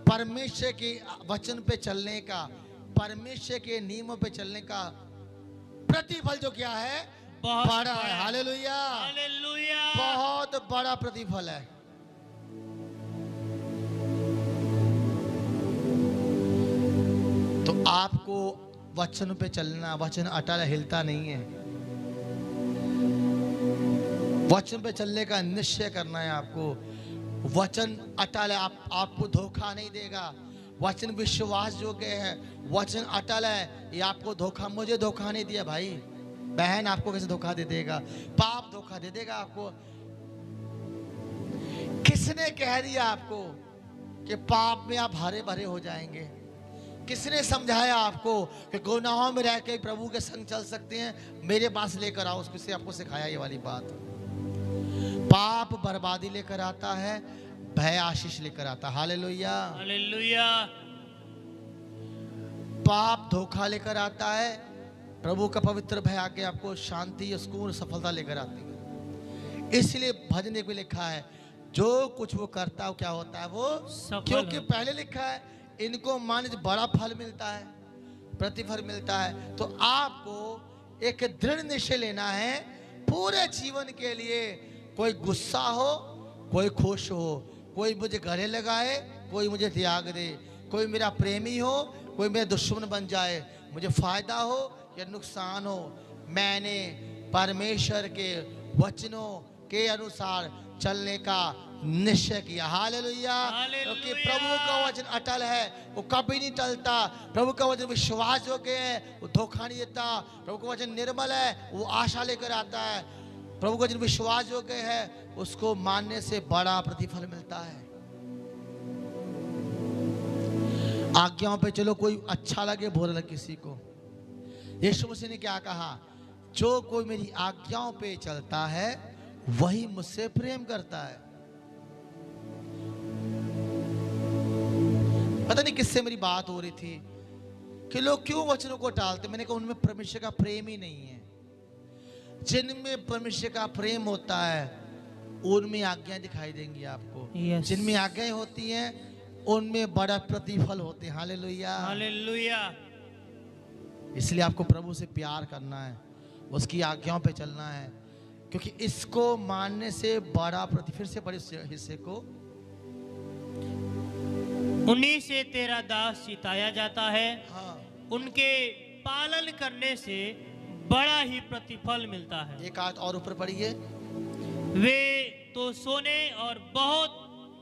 परमेश्वर के वचन पे चलने का, परमेश्वर के नियमों पे चलने का प्रतिफल जो क्या है, बहुत बड़ा है। हालेलुया। हालेलुया। बहुत बड़ा प्रतिफल है। तो आपको वचन पे चलना, वचन अटल हिलता नहीं है। वचन पे चलने का निश्चय करना है आपको। वचन अटल है, आपको धोखा नहीं देगा। वचन विश्वास योग्य है, वचन अटल है, ये आपको धोखा, मुझे धोखा नहीं दिया भाई बहन, आपको कैसे धोखा दे देगा, पाप धोखा दे देगा आपको। किसने कह दिया आपको कि पाप में आप हरे भरे हो जाएंगे? किसने समझाया आपको कि गुनाहों में रह के प्रभु के संग चल सकते हैं? मेरे पास लेकर आओ, उसको से आपको सिखाया ये वाली बात। पाप बर्बादी लेकर आता है, भय आशीष लेकर आता। हालेलुया। हालेलुया। पाप धोखा लेकर आता है, प्रभु का पवित्र भय आके आपको शांति, सुकून, सफलता लेकर आती है। इसलिए भजन में लिखा है जो कुछ वो करता है क्या होता है, वो सफल क्योंकि है। पहले लिखा है इनको मान बड़ा फल मिलता है, प्रतिफल मिलता है। तो आपको एक दृढ़ निश्चय लेना है पूरे जीवन के लिए। कोई गुस्सा हो, कोई खुश हो, कोई मुझे गले लगाए, कोई मुझे त्याग दे, कोई मेरा प्रेमी हो, कोई मेरा दुश्मन बन जाए, मुझे फायदा हो या नुकसान हो, मैंने परमेश्वर के वचनों के अनुसार चलने का निश्चय किया। हालेलुया। हालेलुया। क्योंकि प्रभु का वचन अटल है, वो कभी नहीं टलता। प्रभु का वचन विश्वास योग्य है, वो धोखा नहीं देता। प्रभु का वचन निर्मल है, वो आशा लेकर आता है। प्रभु का वचन विश्वास योग्य है, उसको मानने से बड़ा प्रतिफल मिलता है। आज्ञाओं पे चलो, कोई अच्छा लगे बुरा लगे किसी को। यीशु मसीह ने क्या कहा? जो कोई मेरी आज्ञाओं पे चलता है वही मुझसे प्रेम करता है। पता नहीं किससे मेरी बात हो रही थी कि लोग क्यों वचनों को टालते। मैंने कहा उनमें परमेश्वर का प्रेम ही नहीं है। जिनमें परमेश्वर का प्रेम होता है उनमें आज्ञाएं दिखाई देंगी आपको। Yes. जिनमें आज्ञाएं होती हैं उनमें बड़ा प्रतिफल होते हैं। हालेलुया। हालेलुया। इसलिए आपको प्रभु से प्यार करना है, उसकी आज्ञाओं पे चलना है, क्योंकि इसको मानने से बड़ा प्रतिफल से बड़े हिस्से को उन्हीं से तेरा दास जिताया जाता है। हाँ, उनके पालन करने से बड़ा ही प्रतिफल मिलता है। एक आयत और ऊपर पढ़िए। वे तो सोने और बहुत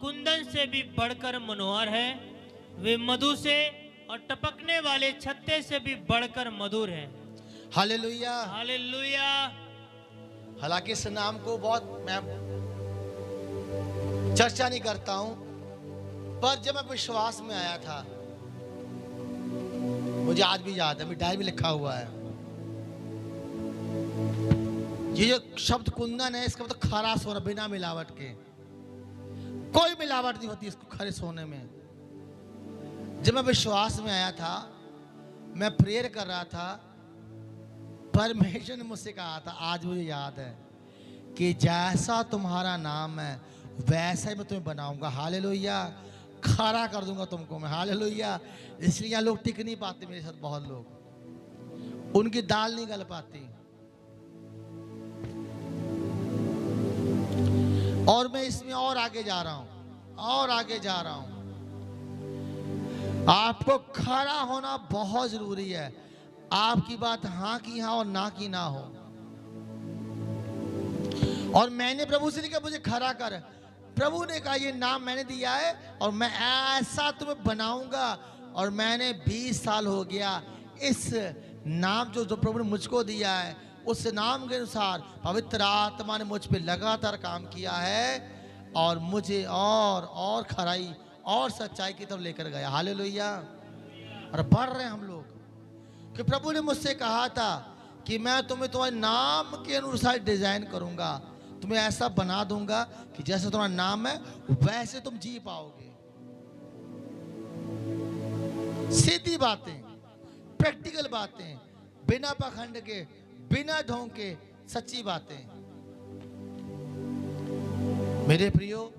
कुंदन से भी बढ़कर मनोहर है। वे मधु से और टपकने वाले छत्ते से भी बढ़कर मधुर है। हालेलुया। हालेलुया। हालांकि इस नाम को बहुत मैं चर्चा नहीं करता हूं, पर जब मैं विश्वास में आया था, मुझे आज भी याद है, मेरी डायरी में लिखा हुआ है, ये जो शब्द कुंदन है इसका मतलब खरा सोना, बिना मिलावट के। कोई मिलावट नहीं होती इसको खरे सोने में। जब मैं विश्वास में आया था, मैं प्रेयर कर रहा था, परमेश्वर ने मुझसे कहा था, आज मुझे याद है, कि जैसा तुम्हारा नाम है वैसा ही मैं तुम्हें बनाऊंगा। हालेलुया। खरा कर दूंगा तुमको मैं। हालेलुया। इसलिए यहाँ लोग टिक नहीं पाते मेरे साथ, बहुत लोग, उनकी दाल नहीं गल पाती। और मैं इसमें और आगे जा रहा हूं, और आगे जा रहा हूं। आपको खरा होना बहुत जरूरी है। आपकी बात हाँ की हाँ और ना की ना हो। और मैंने प्रभु से नहीं कहा मुझे खरा कर, प्रभु ने कहा ये नाम मैंने दिया है और मैं ऐसा तुम्हें बनाऊंगा। और मैंने 20 साल हो गया इस नाम जो प्रभु ने मुझको दिया है, उस नाम के अनुसार पवित्र आत्मा ने मुझ पे लगातार काम किया है और मुझे और खराई और सच्चाई की तरफ लेकर गया। हालेलुया। और बढ़ रहे हैं हम लोग, कि प्रभु ने मुझसे कहा था कि मैं तुम्हें तुम्हारे नाम के अनुसार डिजाइन करूंगा, तुम्हें ऐसा बना दूंगा कि जैसे तुम्हारा नाम है वैसे तुम जी पाओगे। सीधी बातें, प्रैक्टिकल बातें, बिना पाखंड के, बिना ढोंग के, सच्ची बातें। मेरे प्रियो,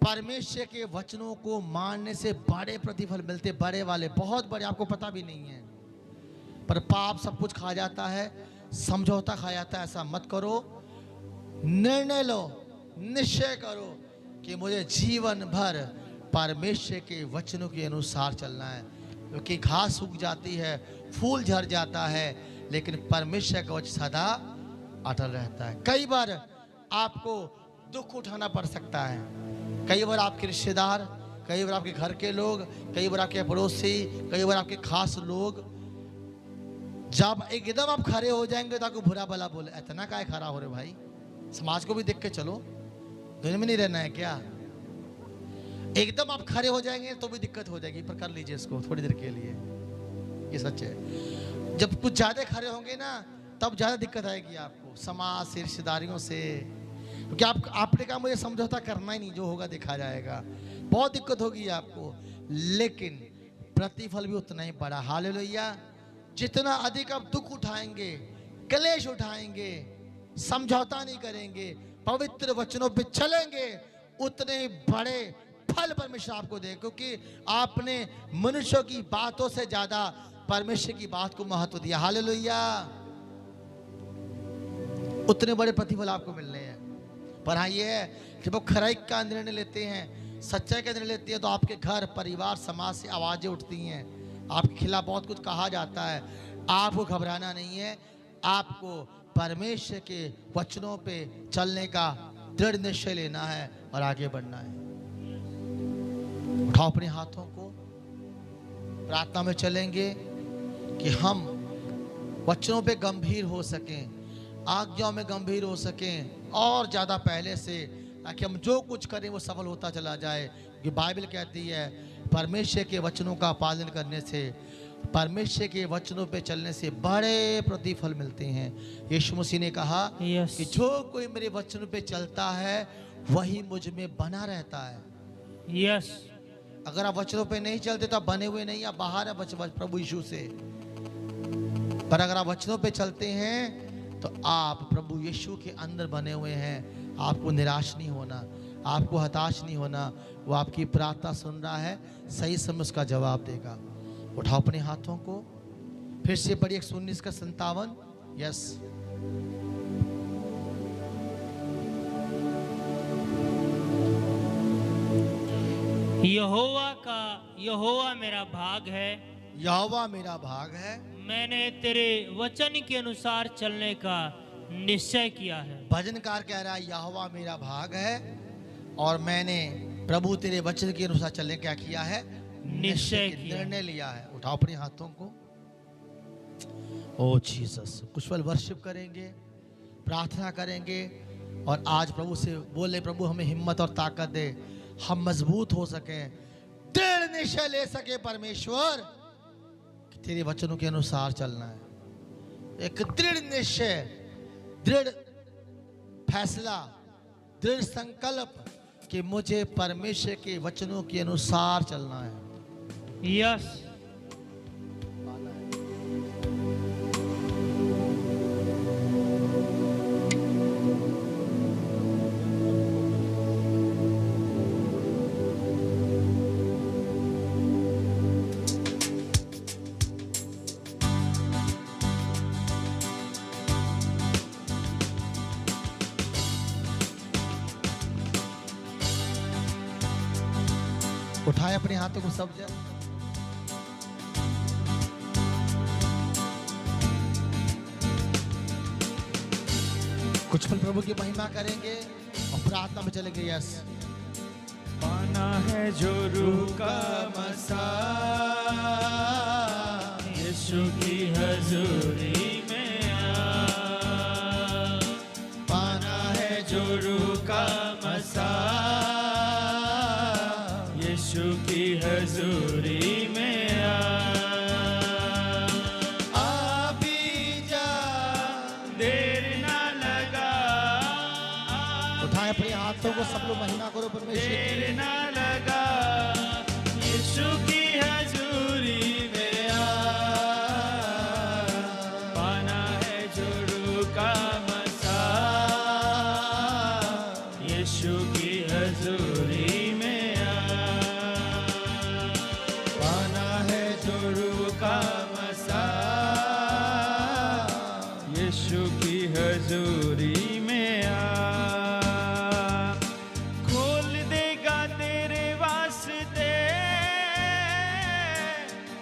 परमेश्वर के वचनों को मानने से बड़े प्रतिफल मिलते, बड़े वाले, बहुत बड़े, आपको पता भी नहीं है। पर पाप सब कुछ खा जाता है, समझौता खा जाता है। ऐसा मत करो। निर्णय लो, निश्चय करो कि मुझे जीवन भर परमेश्वर के वचनों के अनुसार चलना है। क्योंकि घास सूख जाती है, फूल झड़ जाता है, लेकिन परमेश्वर का वचन सदा अटल रहता है। कई बार आपको दुख उठाना पड़ सकता है, कई बार आपके रिश्तेदार, कई बार आपके घर के लोग, कई बार आपके पड़ोसी, कई बार आपके खास लोग, जब एकदम आप खड़े हो जाएंगे तो आपको बुरा भला बोले, इतना काय खड़ा हो रहे भाई, समाज को भी देख के चलो, दुनिया में नहीं रहना है क्या? एकदम आप खड़े हो जाएंगे तो भी दिक्कत हो जाएगी, पर कर लीजिए इसको थोड़ी देर के लिए, ये सच है। जब कुछ ज्यादा खड़े होंगे ना तब ज्यादा दिक्कत आएगी आपको, समाज से, रिश्तेदारियों से, क्योंकि आपने कहा मुझे समझौता करना ही नहीं, जो होगा देखा जाएगा, बहुत दिक्कत होगी आपको, लेकिन प्रतिफल भी उतना ही बड़ा। हालेलुया। जितना अधिक आप दुख उठाएंगे, क्लेश उठाएंगे, समझौता नहीं करेंगे, पवित्र वचनों पे चलेंगे, उतने ही बड़े फल परमेश्वर आपको दे, क्योंकि आपने मनुष्यों की बातों से ज्यादा परमेश्वर की बात को महत्व दिया। हालेलुया। उतने बड़े प्रतिफल आपको मिलने हैं। पर हाँ ये है कि वो खराई का निर्णय लेते हैं सच्चाई का निर्णय लेती हैं तो आपके घर परिवार समाज से आवाज़ें उठती हैं, आपके खिलाफ बहुत कुछ कहा जाता है। आपको घबराना नहीं है, आपको परमेश्वर के वचनों पे चलने का दृढ़ निश्चय लेना है और आगे बढ़ना है। उठाओ अपने हाथों को, प्रार्थना में चलेंगे कि हम वचनों पे गंभीर हो सकें, आज्ञाओं में गंभीर हो सकें और ज़्यादा पहले से, ताकि हम जो कुछ करें वो सफल होता चला जाए। कि बाइबल कहती है परमेश्वर के वचनों का पालन करने से, परमेश्वर के वचनों पे चलने से बड़े प्रतिफल मिलते हैं। यीशु मसीह ने कहा Yes. कि जो कोई मेरे वचनों पे चलता है वही मुझ में बना रहता है। यस, अगर आप वचनों पे नहीं चलते तो आप बने हुए नहीं, आप बाहर है प्रभु यीशु से। पर अगर आप वचनों पे चलते हैं तो आप प्रभु यीशु के अंदर बने हुए हैं। आपको निराश नहीं होना, आपको हताश नहीं होना। वो आपकी प्रार्थना सुन रहा है, सही समय उसका जवाब देगा। उठाओ अपने हाथों को, फिर से पढ़िए 119 का 57। यस, यहोवा मेरा भाग है, यहोवा मेरा भाग है, मैंने तेरे वचन के अनुसार चलने का निश्चय किया है। भजनकार कह रहा है यहोवा मेरा भाग है और मैंने प्रभु तेरे वचन के अनुसार चलने क्या किया है, निश्चय किया, निर्णय लिया है। उठाओ अपने हाथों को। ओ जीसस, कुछ पल वर्शिप करेंगे, प्रार्थना करेंगे और आज प्रभु से बोले, प्रभु हमें हिम्मत और ताकत दे, हम मजबूत हो सके, दृढ़ निश्चय ले सके परमेश्वर कि तेरे वचनों के अनुसार चलना है। एक दृढ़ निश्चय, दृढ़ फैसला, दृढ़ संकल्प कि मुझे परमेश्वर के वचनों के अनुसार चलना है। यस, उठाए अपने हाथों को सब जन। कुछ पल प्रभु की महिमा करेंगे और प्रार्थना में चलेंगे। यस, पाना है जो रूह का मसा, यीशु की हजूरी में आ। पाना है जो रूह का मसा, यीशु की हजूरी में आ भी जा, देर ना लगा। उठाए अपने हाथों को, सब लोग महिमा करो परमेश्वर देर की। ना लगा, यीशु की हजूरी में आ। पाना है जो रूह का मसा, यीशु की हजूरी में आ। पाना है जो रूह का मसा, यीशु की हजूरी में आ। खोल देगा तेरे वास्ते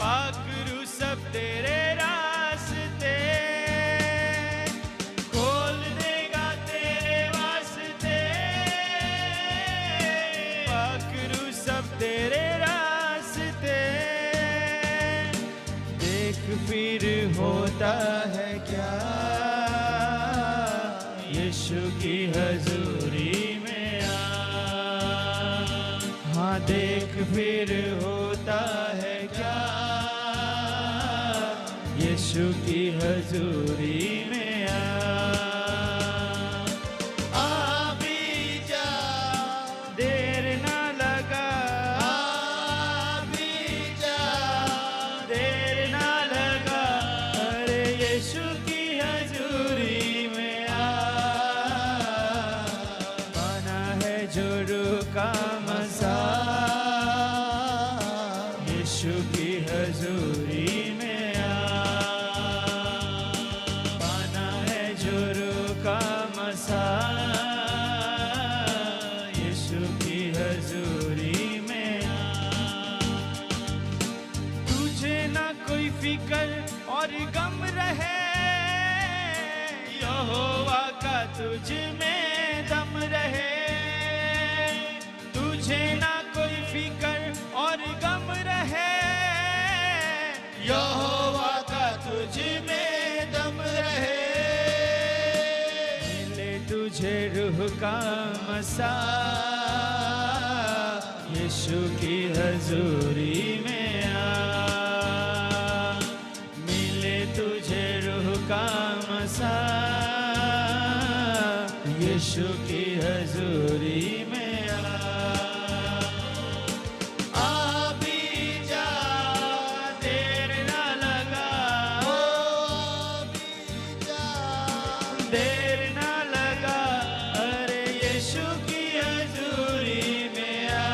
पाकरू सब तेरे रास्ते। खोल देगा तेरे वास्ते पाकरू सब तेरे रास्ते। देख फिर होता है क्या, यीशु की हजूरी में आ। हाँ, देख फिर होता है क्या, यीशु की हजूरी में आ भी जा, देर ना लगा। आ भी जा, देर ना लगा। अरे यीशु की हजूरी में आ। पाना है जो रूह का मसा, यीशु की हजूरी में आ। पाना है जो रूह का मसा, यीशु की हजूरी तुझ में दम रहे, तुझे ना कोई फिकर और गम रहे। यहोवा का तुझ में दम रहे, मिले तुझे रूह का मसा, यीशु की हजूरी में आ। मिले तुझे रूह का मसा, यीशु की हजूरी में आ। आ भी जा, देर ना लगा, देर ना लगा, अरे यीशु की हजूरी में आ।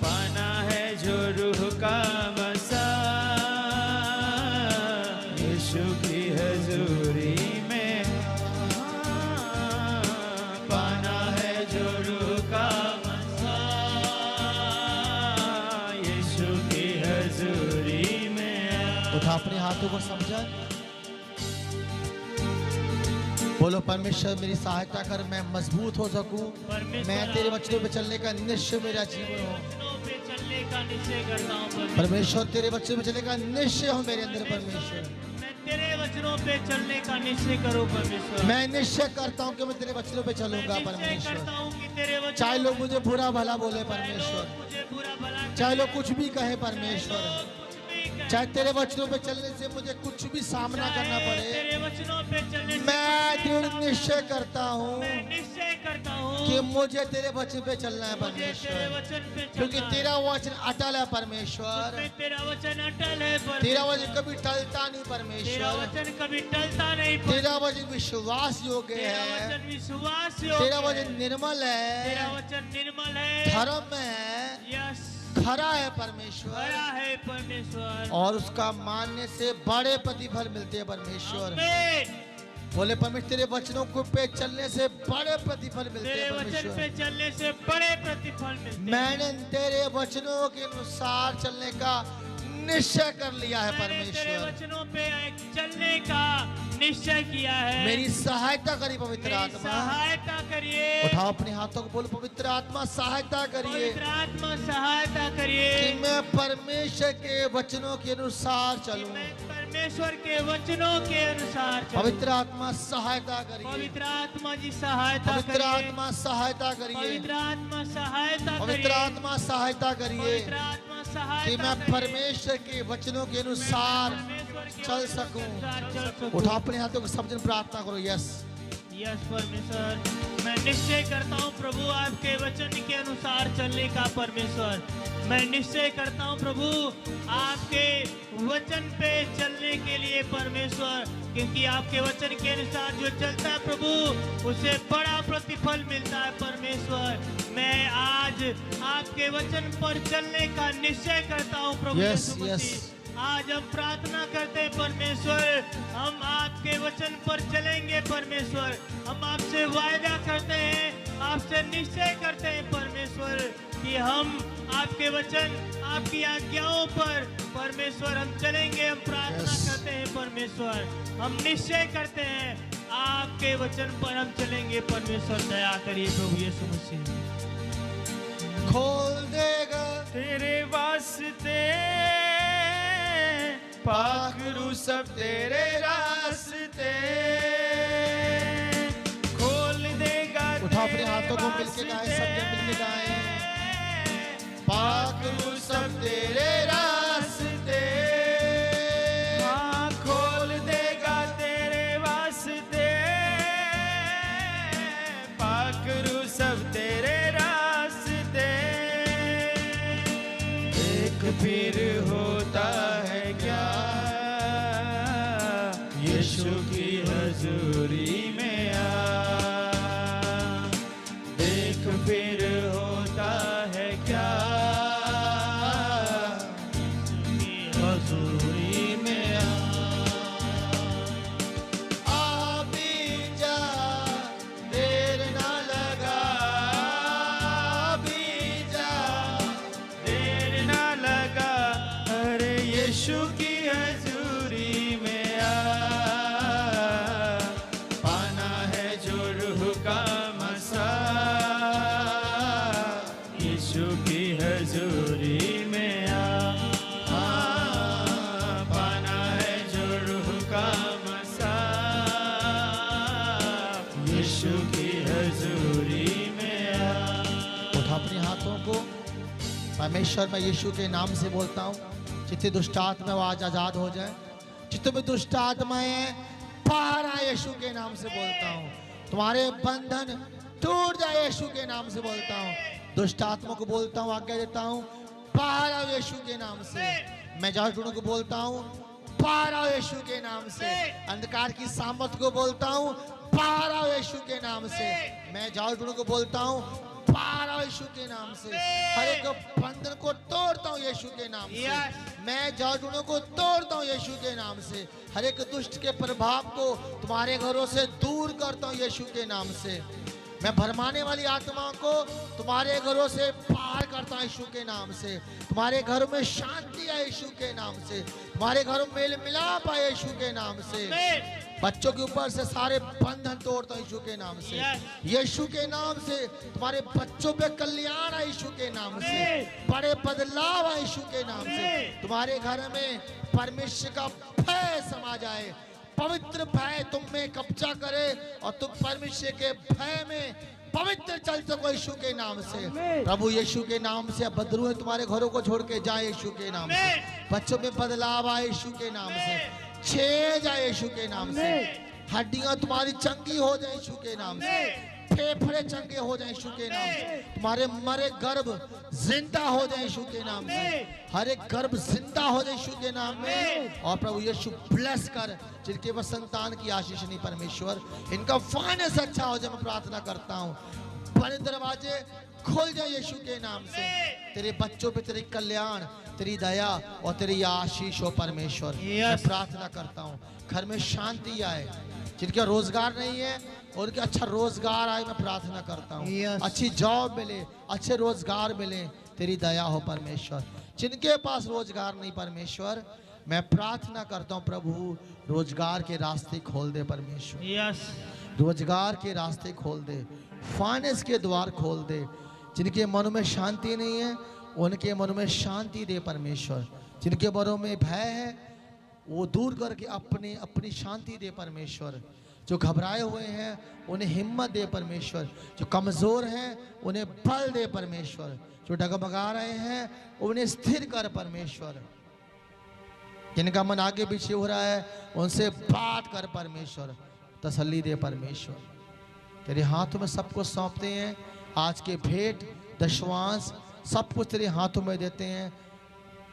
पाना है जो रूह का मसा, यीशु की हजूरी में आ। पाना है जो रूह का मसा, यीशु की हजूरी में आ। उठा अपने हाथों को समझा, बोलो परमेश्वर मेरी सहायता कर, मैं मजबूत हो सकूं, मैं तेरे वचनों पे चलने का निश्चय मेरा जीवन हो। वचनों पे चलने का निश्चय करता हूँ परमेश्वर तेरे वचनों पे चलने का निश्चय हो मेरे अंदर। परमेश्वर मैं तेरे वचनों पे चलने का निश्चय करूँ परमेश्वर। मैं निश्चय करता हूँ कि मैं तेरे वचनों पे चलूंगा निश्चय परमेश्वर। करता हूँ कि तेरे वचनों चाहे लोग मुझे बुरा भला बोले चाहे परमेश्वर, लोग मुझे बुरा भला चाहे लोग कुछ भी कहे कहें, परमेश्वर, लोग कुछ भी कहें, चाहे तेरे वचनों पे चलने से मुझे कुछ भी सामना करना चाहे पड़े, तेरे वचनों पे चलने से मैं कुछ भी दृढ़ सामना- निश्चय करता हूँ मैं निश्चय करता हूँ कि मुझे तेरे वचन पे चलना है मुझे तेरे परमेश्वर, वचन पे क्योंकि चलना तेरा वचन अटल है परमेश्वर। है। तेरा वचन अटल है परमेश्वर। तेरा वचन कभी टलता नहीं तेरा परमेश्वर। वचन कभी टलता नहीं परमेश्वर। तेरा वचन विश्वास योग्य तेरा है, वचन विश्वास योग्य तेरा है। वचन निर्मल तेरा है, वचन निर्मल है, धर्म में है, यस खरा है परमेश्वर, खरा है परमेश्वर। और उसका मानने से बड़े प्रतिफल मिलते हैं परमेश्वर। आमीन। बोले परमेश्वर तेरे वचनों को पे चलने से बड़े प्रतिफल मिलते तेरे हैं वचन पे परमेश्वर। चलने से बड़े प्रतिफल मिलते हैं। मैंने तेरे वचनों के अनुसार चलने का निश्चय कर लिया है मैंने तेरे परमेश्वर। वचनों पे चलने का निश्चय किया है। मेरी सहायता करी पवित्र मेरी आत्मा। सहायता करिए। उठाओ अपने हाथों को, बोलो पवित्र आत्मा सहायता करिए पवित्र आत्मा सहायता करिए कि मैं परमेश्वर के वचनों के अनुसार कि चलूं। मैं परमेश्वर के वचनों के अनुसार चलूं। पवित्र आत्मा सहायता करिए, पवित्र आत्मा जी सहायता पवित्र करिए। आत्मा सहायता करिए, पवित्र आत्मा सहायता पवित्र करिए। आत्मा सहायता करिए पवित्र आत्मा सहायता कि मैं करिए। परमेश्वर के वचनों के अनुसार परमेश्वर के चल वचन के सकूं। अनुसार चल सकूं। उठा अपने हाथों को समझन प्रार्थना करो। यस यस परमेश्वर, मैं निश्चय करता हूँ प्रभु आपके वचन के अनुसार चलने का परमेश्वर। मैं निश्चय करता हूँ प्रभु आपके वचन पे चलने के लिए परमेश्वर, क्योंकि आपके वचन के अनुसार जो चलता है प्रभु उसे बड़ा प्रतिफल मिलता है परमेश्वर। मैं आज आपके वचन पर चलने का निश्चय करता हूँ प्रभु Yes, यीशु yes. मसीह। आज हम प्रार्थना करते हैं परमेश्वर, हम आपके वचन पर चलेंगे परमेश्वर। हम आपसे वायदा करते हैं, आपसे निश्चय करते हैं परमेश्वर कि हम आपके वचन, आपकी आज्ञाओं पर परमेश्वर हम चलेंगे। हम प्रार्थना Yes. करते हैं परमेश्वर, हम निश्चय करते हैं आपके वचन पर हम चलेंगे परमेश्वर। दया करिए प्रभु यीशु मसीह। खोल देगा तेरे वास्ते पाखरू सब तेरे रास्ते खोल देगा। उठा अपने हाथों को मिलके गाएं, सब जन मिलके गाएं। पाखरू सब तेरे रास्ते, हाँ खोल देगा तेरे वास्ते पाखरू सब तेरे रास्ते। एक फिर होता है क्या यीशु की हजूरी में आ। देख फिर होता है क्या हजूरी में आ भी जा, देर ना लगा, आ भी जा, देर ना लगा, यीशु की हजूरी में आ। उठा अपने हाथों को। परमेश्वर मैं यीशु के नाम से बोलता हूँ, जितने दुष्ट आत्मा वो आज आजाद हो जाए। जितने भी दुष्ट आत्माएं हैं बाहर आए यीशु के नाम से बोलता हूँ। तुम्हारे बंधन टूट जाए यीशु के नाम से बोलता हूँ। दुष्ट आत्मा को बोलता हूँ, आज्ञा देता हूँ, बाहर आओ यीशु के नाम से। मैं जादूटों को बोलता हूँ, बाहर आओ यीशु के नाम से। अंधकार की सामर्थ को बोलता हूँ, बाहर आओ यीशु के नाम से। मैं जादूटों को बोलता हूँ, बाहर आओ यीशु के नाम से। हर एक बंधन को तोड़ता हूँ यीशु के नाम से। मैं जादूटों को तोड़ता हूँ यीशु के नाम से। हर एक दुष्ट के प्रभाव को तुम्हारे घरों से दूर करता हूँ यीशु के नाम से। मैं भरमाने वाली आत्माओं को तुम्हारे घरों से बाहर करता हूं यीशु के नाम से। तुम्हारे घरों में शांति है यीशु के नाम से। तुम्हारे घरों में मेल मिलाप है यीशु के नाम से। बच्चों के ऊपर से सारे बंधन तोड़ता हूं यीशु के नाम से। यीशु के नाम से तुम्हारे बच्चों पे कल्याण है यीशु के नाम से। बड़े बदलाव है यीशु के नाम से। तुम्हारे घर में परमेश्वर का भय समा जाए। पवित्र भय तुम में कब्जा करे और तुम परमेश्वर के भय में पवित्र चल सको यीशु के नाम से। प्रभु यीशु के नाम से बदलू तुम्हारे घरों को छोड़ के जाए यीशु के नाम से। बच्चों में बदलाव आए यीशु के नाम से। छे जाए यीशु के नाम से। हड्डियां तुम्हारी चंगी हो जाए यीशु के नाम से। फेफड़े चंगे हो जाए यीशु के नाम से। तुम्हारे मरे गर्भ जिंदा हो जाए यीशु के नाम से। हर एक गर्भ जिंदा हो जाए यीशु के नाम में। और प्रभु यीशु ब्लेस कर जिनके पास संतान की आशीष नहीं परमेश्वर, इनका फाइनेंस अच्छा हो जाए मैं प्रार्थना करता हूँ। बड़े दरवाजे खुल जाए यीशु के नाम से। तेरे बच्चों पे तेरी कल्याण, तेरी दया और तेरी आशीष हो परमेश्वर। मैं प्रार्थना करता हूँ घर में शांति आए। जिनके रोजगार नहीं है उनके अच्छा रोजगार आए मैं प्रार्थना करता हूँ। अच्छी जॉब मिले, अच्छे रोजगार मिले, तेरी दया हो परमेश्वर। जिनके पास रोजगार नहीं परमेश्वर, मैं प्रार्थना करता हूँ प्रभु रोजगार के रास्ते खोल दे परमेश्वर। रोजगार के रास्ते खोल दे, फाइनेंस के द्वार खोल दे। जिनके मनों में शांति नहीं है उनके मनों में शांति दे परमेश्वर। जिनके मनों में भय है वो दूर करके अपनी शांति दे परमेश्वर। जो घबराए हुए हैं उन्हें हिम्मत दे परमेश्वर। जो कमजोर हैं उन्हें बल दे परमेश्वर। जो डगमगा रहे हैं उन्हें स्थिर कर परमेश्वर। जिनका मन आगे पीछे हो रहा है उनसे बात कर परमेश्वर, तसल्ली दे परमेश्वर। तेरे हाथों में सब कुछ सौंपते हैं। आज के भेंट दशवांश सब कुछ तेरे हाथों में देते हैं।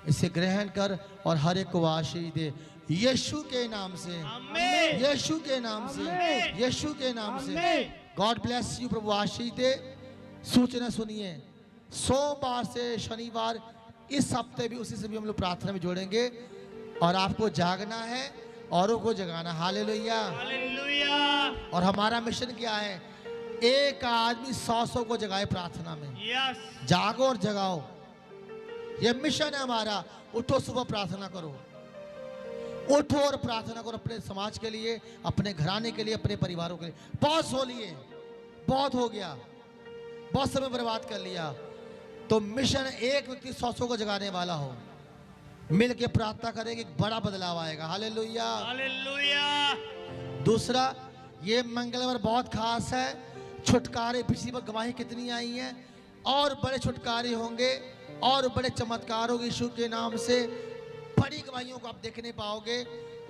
इसे ग्रहण कर और हर एक को आशीष दे यीशु के नाम से। यीशु के नाम से, यीशु के नाम से। God bless you. प्रभु आशीष दे। सूचना सुनिए, सोमवार से शनिवार इस हफ्ते भी उसी से भी हम लोग प्रार्थना में जोड़ेंगे और आपको जागना है औरों को जगाना। Hallelujah, hallelujah. और हमारा मिशन क्या है? एक आदमी 100 को जगाए प्रार्थना में। जागो और जगाओ, ये मिशन है हमारा। उठो, सुबह प्रार्थना करो, उठो और प्रार्थना करो अपने समाज के लिए, अपने घराने के लिए, अपने परिवारों के लिए। बहुत सो लिए, बहुत हो गया, बहुत समय बर्बाद कर लिया। तो मिशन एक व्यक्ति 100 को जगाने वाला हो, मिल के प्रार्थना करेंगे, एक बड़ा बदलाव आएगा। Hallelujah, hallelujah. दूसरा, ये मंगलवार बहुत खास है। छुटकारे, पिछली बार गवाही कितनी आई हैं, और बड़े छुटकारे होंगे और बड़े चमत्कार होंगे यीशु के नाम से। बड़ी गवाहियों को आप देखने पाओगे।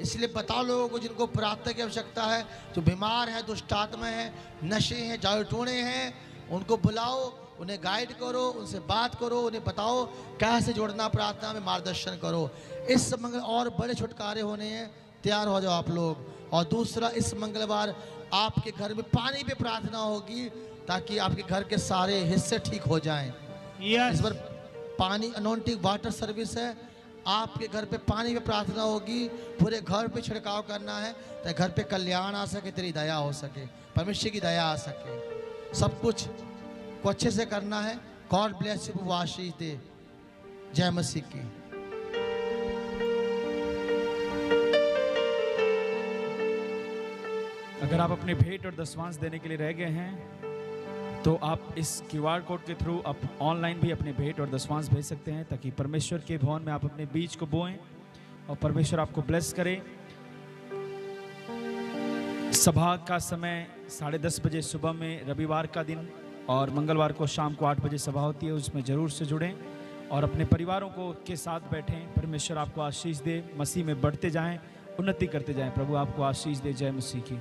इसलिए बताओ लोगों को जिनको प्रार्थना की आवश्यकता है, जो बीमार है, दुष्ट आत्मा है, नशे हैं, जादू टोने हैं, उनको बुलाओ, उन्हें गाइड करो, उनसे बात करो, उन्हें बताओ कैसे जोड़ना, प्रार्थना में मार्गदर्शन करो। इस मंगल और बड़े छुटकारे होने हैं, तैयार हो जाओ आप लोग। और दूसरा, इस मंगलवार आपके घर में पानी पे प्रार्थना होगी ताकि आपके घर के सारे हिस्से ठीक हो जाएं। इस बार पानी अनॉइंटिंग वाटर सर्विस है। आपके घर पे पानी पे प्रार्थना होगी, पूरे घर पे छिड़काव करना है ताकि घर पे कल्याण आ सके, तेरी दया हो सके, परमेश्वर की दया आ सके। सब कुछ को अच्छे से करना है। God bless you. आशीष दे। जय मसीह की। अगर आप अपने भेंट और दशवांश देने के लिए रह गए हैं तो आप इस QR कोड के थ्रू आप ऑनलाइन भी अपने भेंट और दशवांश भेज सकते हैं, ताकि परमेश्वर के भवन में आप अपने बीज को बोएं और परमेश्वर आपको ब्लेस करे। सभा का समय 10:30 बजे सुबह में रविवार का दिन और मंगलवार को शाम को 8 बजे सभा होती है, उसमें ज़रूर से जुड़ें और अपने परिवारों को के साथ बैठें। परमेश्वर आपको आशीष दे, मसीह में बढ़ते जाएं, उन्नति करते जाएं। प्रभु आपको आशीष दे। जय मसीह की।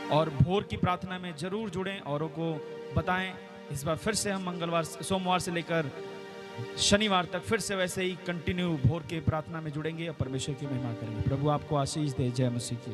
और भोर की प्रार्थना में जरूर जुड़ें, औरों को बताएं। इस बार फिर से हम सोमवार से लेकर शनिवार तक फिर से वैसे ही कंटिन्यू भोर के प्रार्थना में जुड़ेंगे और परमेश्वर की महिमा करेंगे। प्रभु आपको आशीष दे। जय मसीह की।